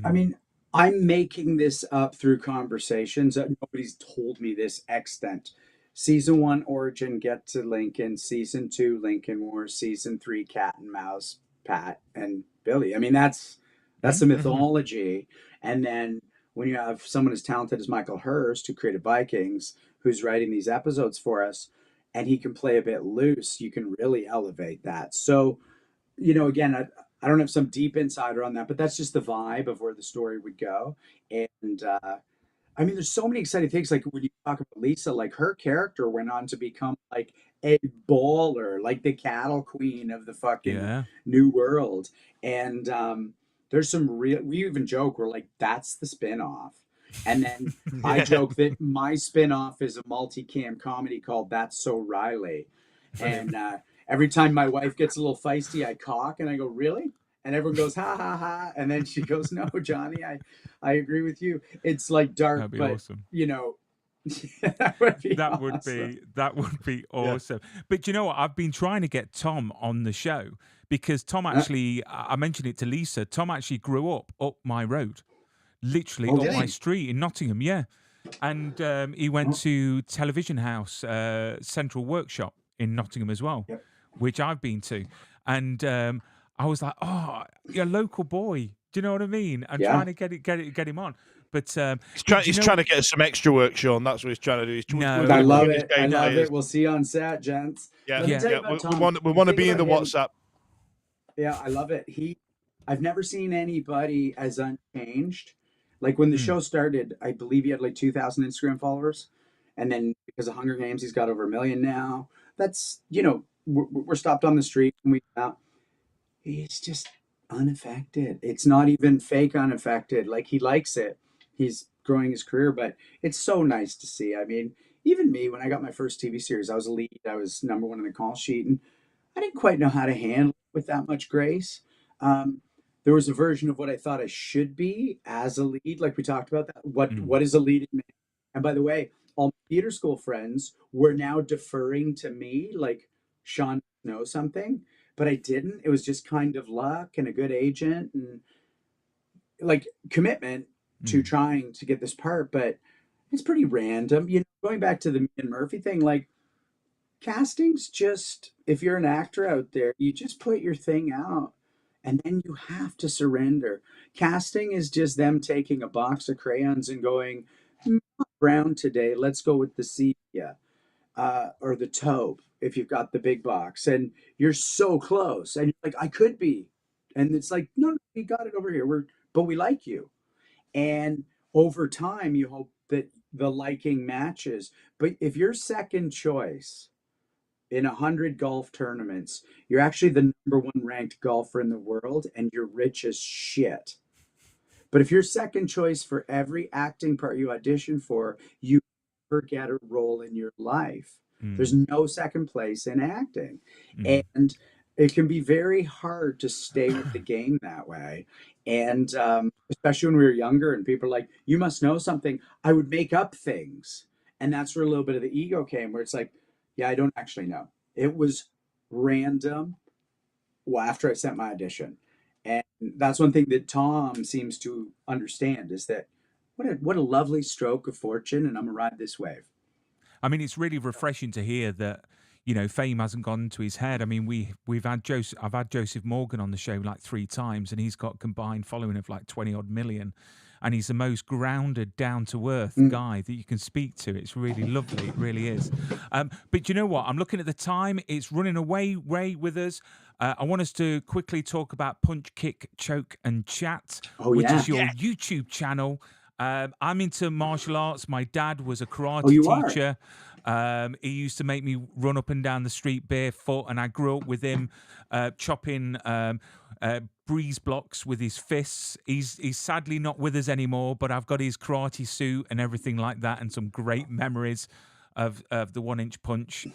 I mm, mean, I'm making this up through conversations. Nobody's told me this extent. Season one, Origin, get to Lincoln. Season two, Lincoln War. Season three, Cat and Mouse, Pat and Billy. I mean, that's the mm, mythology. And then when you have someone as talented as Michael Hurst, who created Vikings, who's writing these episodes for us, and he can play a bit loose, you can really elevate that. So again, I don't have some deep insider on that, but that's just the vibe of where the story would go. And I mean, there's so many exciting things. Like when you talk about Lisa, like her character went on to become like a baller, like the cattle queen of the fucking yeah. new world. And there's some real, we even joke, we're like, that's the spin-off. And then I Yeah. joke that my spin-off is a multi-cam comedy called That's So Riley. Brilliant. And every time my wife gets a little feisty, I cock and I go, really? And everyone goes, ha ha ha. And then she goes, no, Johnny, I agree with you. It's like dark, That'd be but awesome. you know, That would be That awesome. would be Yeah. awesome. But you know what? I've been trying to get Tom on the show because Tom Uh, actually, I mentioned it to Lisa. Tom actually grew up my road, literally oh, up did Did my he? he? street in Nottingham. Yeah, and he went Oh, to Television House Central Workshop in Nottingham as well, yep. which I've been to, and I was like, oh, you're a local boy. Do you know what I mean? And Yeah. trying to get him on. But do you He's know? trying to get us some extra work, Sean. That's what he's trying to do. We're No, going I to love communicate it. I love layers. it. We'll see you on set, gents. Yeah, Let me yeah. tell you yeah. about We Tom. want we The want to thing be in about the him, WhatsApp. yeah, I love it. I've never seen anybody as unchanged. Like when the Mm, show started, I believe he had like 2,000 Instagram followers, and then because of Hunger Games, he's got over 1 million now. That's we're stopped on the street and we out. He's just unaffected. It's not even fake unaffected. Like he likes it. He's growing his career, but it's so nice to see. I mean, even me when I got my first TV series, I was a lead. I was number 1 in the call sheet, and I didn't quite know how to handle it with that much grace. Um, there was a version of what I thought I should be as a lead, like we talked about that. What mm, what is a lead in man? And by the way, all my theater school friends were now deferring to me, like Shaun knows something, but I didn't. It was just kind of luck and a good agent and like commitment to mm, trying to get this part, but it's pretty random. Going back to the me and Murphy thing, like casting's just if you're an actor out there, you just put your thing out and then you have to surrender. Casting is just them taking a box of crayons and going, not brown today, let's go with the sepia or the taupe if you've got the big box. And you're so close and you're like, I could be. And it's like, no, we got it over here. But we like you. And over time, you hope that the liking matches. But if you're second choice, in 100 golf tournaments, you're actually the number 1 ranked golfer in the world and you're rich as shit. But if you're second choice for every acting part you audition for, you never get a role in your life. There's mm, no second place in acting. mm. And it can be very hard to stay with the game that way. And especially when we were younger and people are like, you must know something, I would make up things. And that's where a little bit of the ego came, where it's like, yeah, I don't actually know. It was random. Well, after I sent my audition, and that's one thing that Tom seems to understand is that what a lovely stroke of fortune, and I'm gonna ride this wave. I mean, it's really refreshing to hear that fame hasn't gone to his head. I mean, we've had Joseph. I've had Joseph Morgan on the show like 3 times, and he's got a combined following of like 20 odd million, and he's the most grounded, down to earth Mm. guy that you can speak to. It's really lovely. It really is. But you know what? I'm looking at the time. It's running away with us. I want us to quickly talk about Punch, Kick, Choke, and Chat, Oh which yeah. is your YouTube channel. I'm into martial arts. My dad was a Oh, karate you are. teacher. He used to make me run up and down the street barefoot, and I grew up with him chopping breeze blocks with his fists. He's sadly not with us anymore, but I've got his karate suit and everything like that, and some great memories of the 1 inch punch,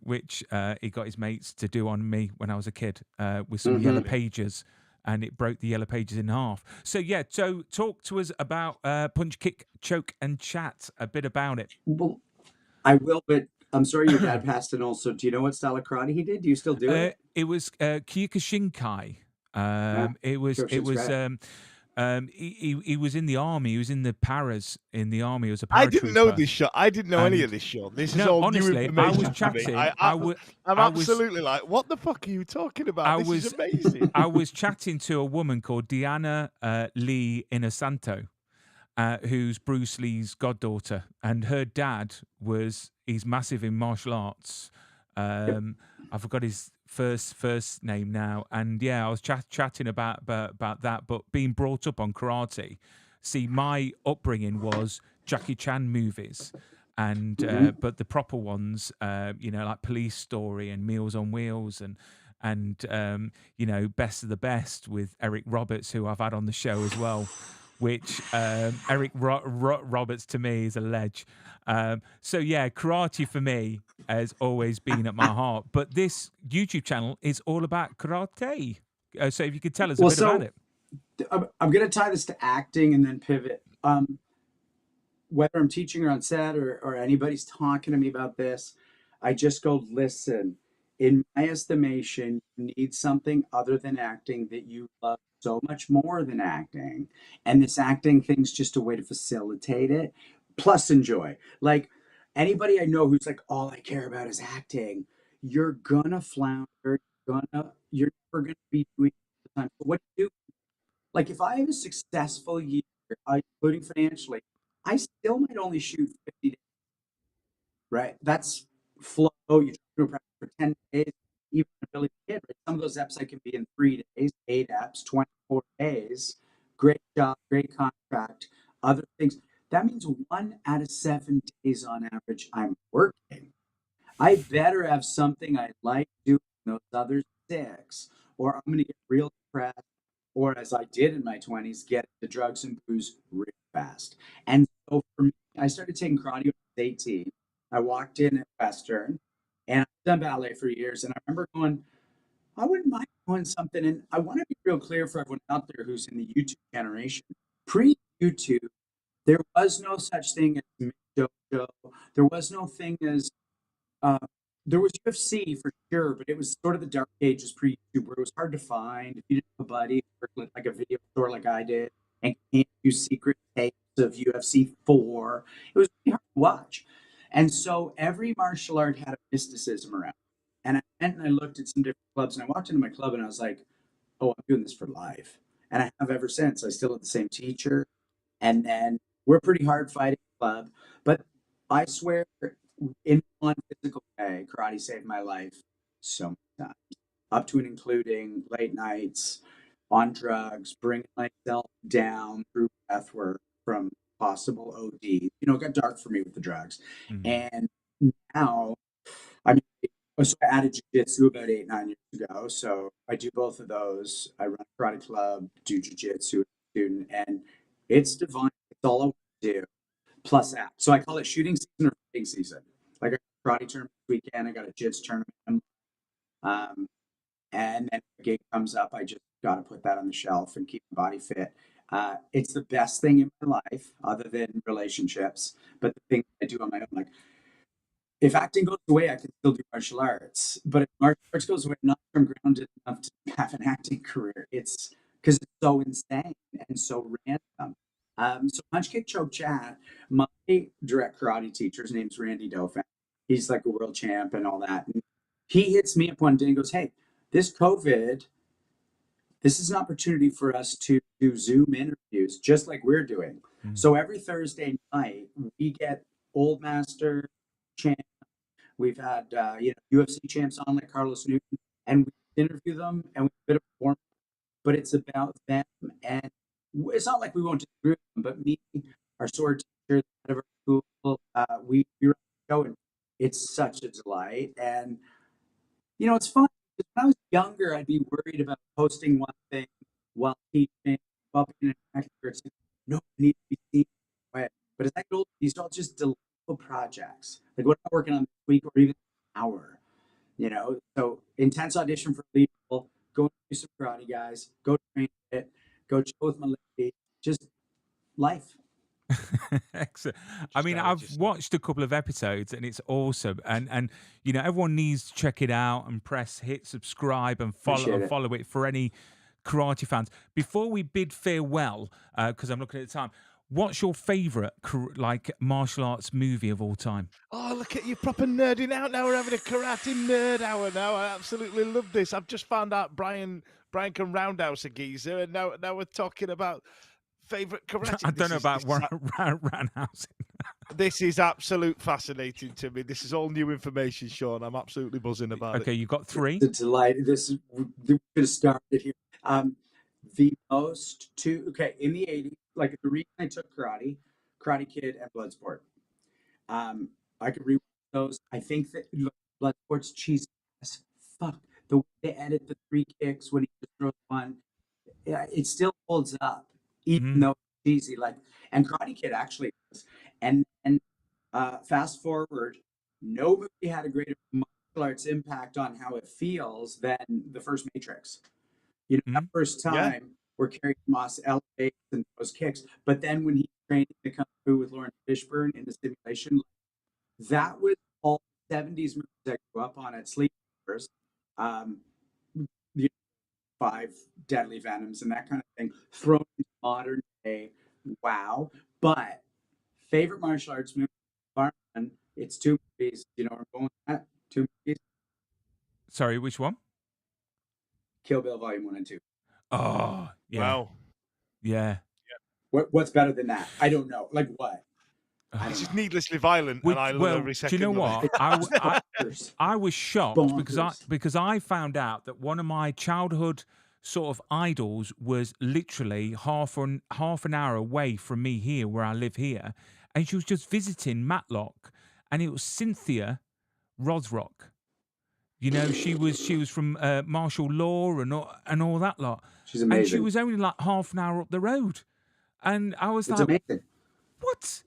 which he got his mates to do on me when I was a kid with some yellow Mm-hmm. pages, and it broke the yellow pages in half. So yeah, so talk to us about Punch, Kick, Choke, and Chat. A bit about it. Well, I will, but I'm sorry your dad passed. And also, do you know what style of karate he did? Do you still do it? It was Kyokushinkai. Yeah, It was Kyokushin's great. he was in the army. He was in the paras in the army. He was a I didn't know paratrooper. this, Sean. I didn't know any of And this, Sean. This is no, all new honestly, I was information to me. chatting. I'm I was absolutely like, what the fuck are you talking about? I This is was amazing. I was chatting to a woman called Diana Lee Inosanto, who's Bruce Lee's goddaughter, and her dad he's massive in martial arts. Yep. I forgot his first name now, and yeah, I was chatting about that, but being brought up on karate. See, my upbringing was Jackie Chan movies, and Mm-hmm. but the proper ones, like Police Story and Meals on Wheels and Best of the Best with Eric Roberts, who I've had on the show as well. Which Eric Roberts to me is a ledge. So yeah, karate for me has always been at my heart. But this YouTube channel is all about karate. So if you could tell us a Well, bit about so it. I'm going to tie this to acting and then pivot. whether I'm teaching or on set or anybody's talking to me about this, I just go, listen, in my estimation, you need something other than acting that you love so much more than acting. And this acting thing's just a way to facilitate it, plus enjoy. Like anybody I know who's like, all I care about is acting, you're gonna flounder, you're never gonna be doing it all the time. So what do you do? Like if I have a successful year, including financially, I still might only shoot 50 days, right? That's flow. You do practice for 10 days, even a Billy Kid, right? Some of those eps I can be in 3 days, 8 eps, 24 days. Great job, great contract, other things. That means 1 out of 7 days on average I'm working. I better have something I like doing those other 6, or I'm going to get real depressed, or as I did in my 20s, get the drugs and booze real fast. And so for me, I started taking karate when I was 18. I walked in at Western, and I've done ballet for years. And I remember going, I wouldn't mind doing something. And I want to be real clear for everyone out there who's in the YouTube generation. Pre YouTube, there was no such thing as mixed dojo. There was no thing as uh, there was UFC for sure, but it was sort of the dark ages pre-YouTube where it was hard to find. If you didn't have a buddy who worked at like a video store like I did and can't use secret tapes of UFC 4, it was really hard to watch. And so every martial art had a mysticism around. And I went and I looked at some different clubs and I walked into my club and I was like, oh, I'm doing this for life. And I have ever since. I still have the same teacher. And then we're a pretty hard fighting club. But I swear, in one physical way, karate saved my life so many times, up to and including late nights on drugs, bringing myself down through breath work from possible OD. It got dark for me with the drugs. Mm. And now, I mean, so I added jujitsu about 8, 9 years ago. So I do both of those. I run a karate club, do jujitsu, student, and it's divine. It's all I want to do. Plus act. So I call it shooting season or fighting season. Like a karate tournament this weekend, I got a jits tournament. Um, and then the gig comes up, I just got to put that on the shelf and keep my body fit. It's the best thing in my life, other than relationships. But the thing I do on my own, like if acting goes away, I can still do martial arts. But if martial arts goes away, I'm not from grounded enough to have an acting career. It's because it's so insane and so random. So Punch Kick Choke Chat, my direct karate teacher, his name's Randy Dauphin. He's like a world champ and all that. And he hits me up one day and goes, hey, this COVID, this is an opportunity for us to do Zoom interviews, just like we're doing. Mm. So every Thursday night, we get Old Master champ. We've had UFC champs on like Carlos Newton, and we interview them and we bit of form, but it's about them. And it's not like we won't disagree with them, but me, our sword teacher, the head of our school, we run the show, and it's such a delight. And it's fun. When I was younger, I'd be worried about posting one thing while teaching, while being an actor. It's like, no, it needs to be seen that way. But as I get older, these are all just delightful projects. Like what I'm working on this week, or even an hour. So intense audition for lead role. Go do some karate, guys. Go train it. Go chill with my lady. Just life. Excellent. I Just mean, sounds I've just watched a couple of episodes and it's awesome. And everyone needs to check it out and hit subscribe and Appreciate it. follow it for any karate fans. Before we bid farewell, because I'm looking at the time, what's your favorite martial arts movie of all time? Oh, look at you proper nerding out now. We're having a karate nerd hour now. I absolutely love this. I've just found out Brian can roundhouse a geezer, and now we're talking about favorite karate. I don't know about Roundhouse. This is absolute fascinating to me. This is all new information, Shaun. I'm absolutely buzzing about it. Okay, you got 3. The delight. This is we're going to start it here. The most two. Okay, in the '80s, like the reason I took karate, Karate Kid, and Bloodsport. I could rewatch those. I think that Bloodsport's cheesy as fuck. The way they edit the 3 kicks when he just throws one, yeah, it still holds up, even Mm. though it's cheesy. Like, and Karate Kid actually does. And fast forward, no movie had a greater martial arts impact on how it feels than the first Matrix. That Mm. first Yeah. time where Carrie Moss elevates and those kicks, but then when he training the Kung Fu with Lawrence Fishburne in the simulation. That was all 70s movies I grew up on at sleepovers. The 5 Deadly Venoms and that kind of thing thrown into modern day. Wow. But favorite martial arts movie, bar none, it's 2 movies. You know where I'm going with that? 2 movies. Sorry, which one? Kill Bill Volume 1 and 2. Oh, yeah. Wow. Yeah. What's better than that? I don't know. Like what? It's just needlessly violent, and I love every do second. you know of what? Bonkers. I was shocked Bonkers. because I found out that one of my childhood sort of idols was literally half an hour away from me here, where I live here, and she was just visiting Matlock, and it was Cynthia Rothrock. You know, she was from martial law and all that lot. She's amazing. And she was only like half an hour up the road, and I was It's like, amazing. what?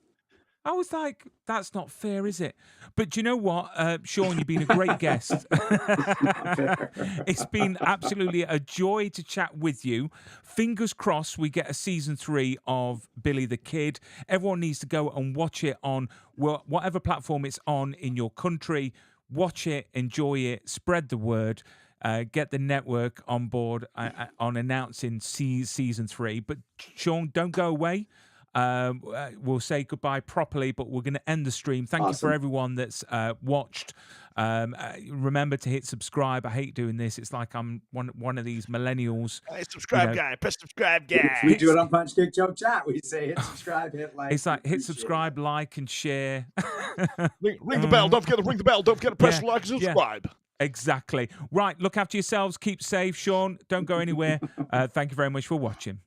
I was like, that's not fair, is it? But do you know what, Shaun, you've been a great guest. It's been absolutely a joy to chat with you. Fingers crossed we get a season 3 of Billy the Kid. Everyone needs to go and watch it on whatever platform it's on in your country. Watch it, enjoy it, spread the word. Get the network on board on announcing season 3. But Shaun, don't go away. We'll say goodbye properly, but we're going to end the stream. Thank you for everyone that's watched. Remember to hit subscribe. I hate doing this. It's like I'm one of these millennials. Hey, subscribe guy, press subscribe guy. We do it on Punch Kick Joke Chat. We say hit subscribe, hit like. It's like hit subscribe, like, and share. Ring the bell. Don't forget to ring the bell. Don't forget to press like and subscribe. Exactly. Right. Look after yourselves. Keep safe. Shaun, don't go anywhere. Thank you very much for watching.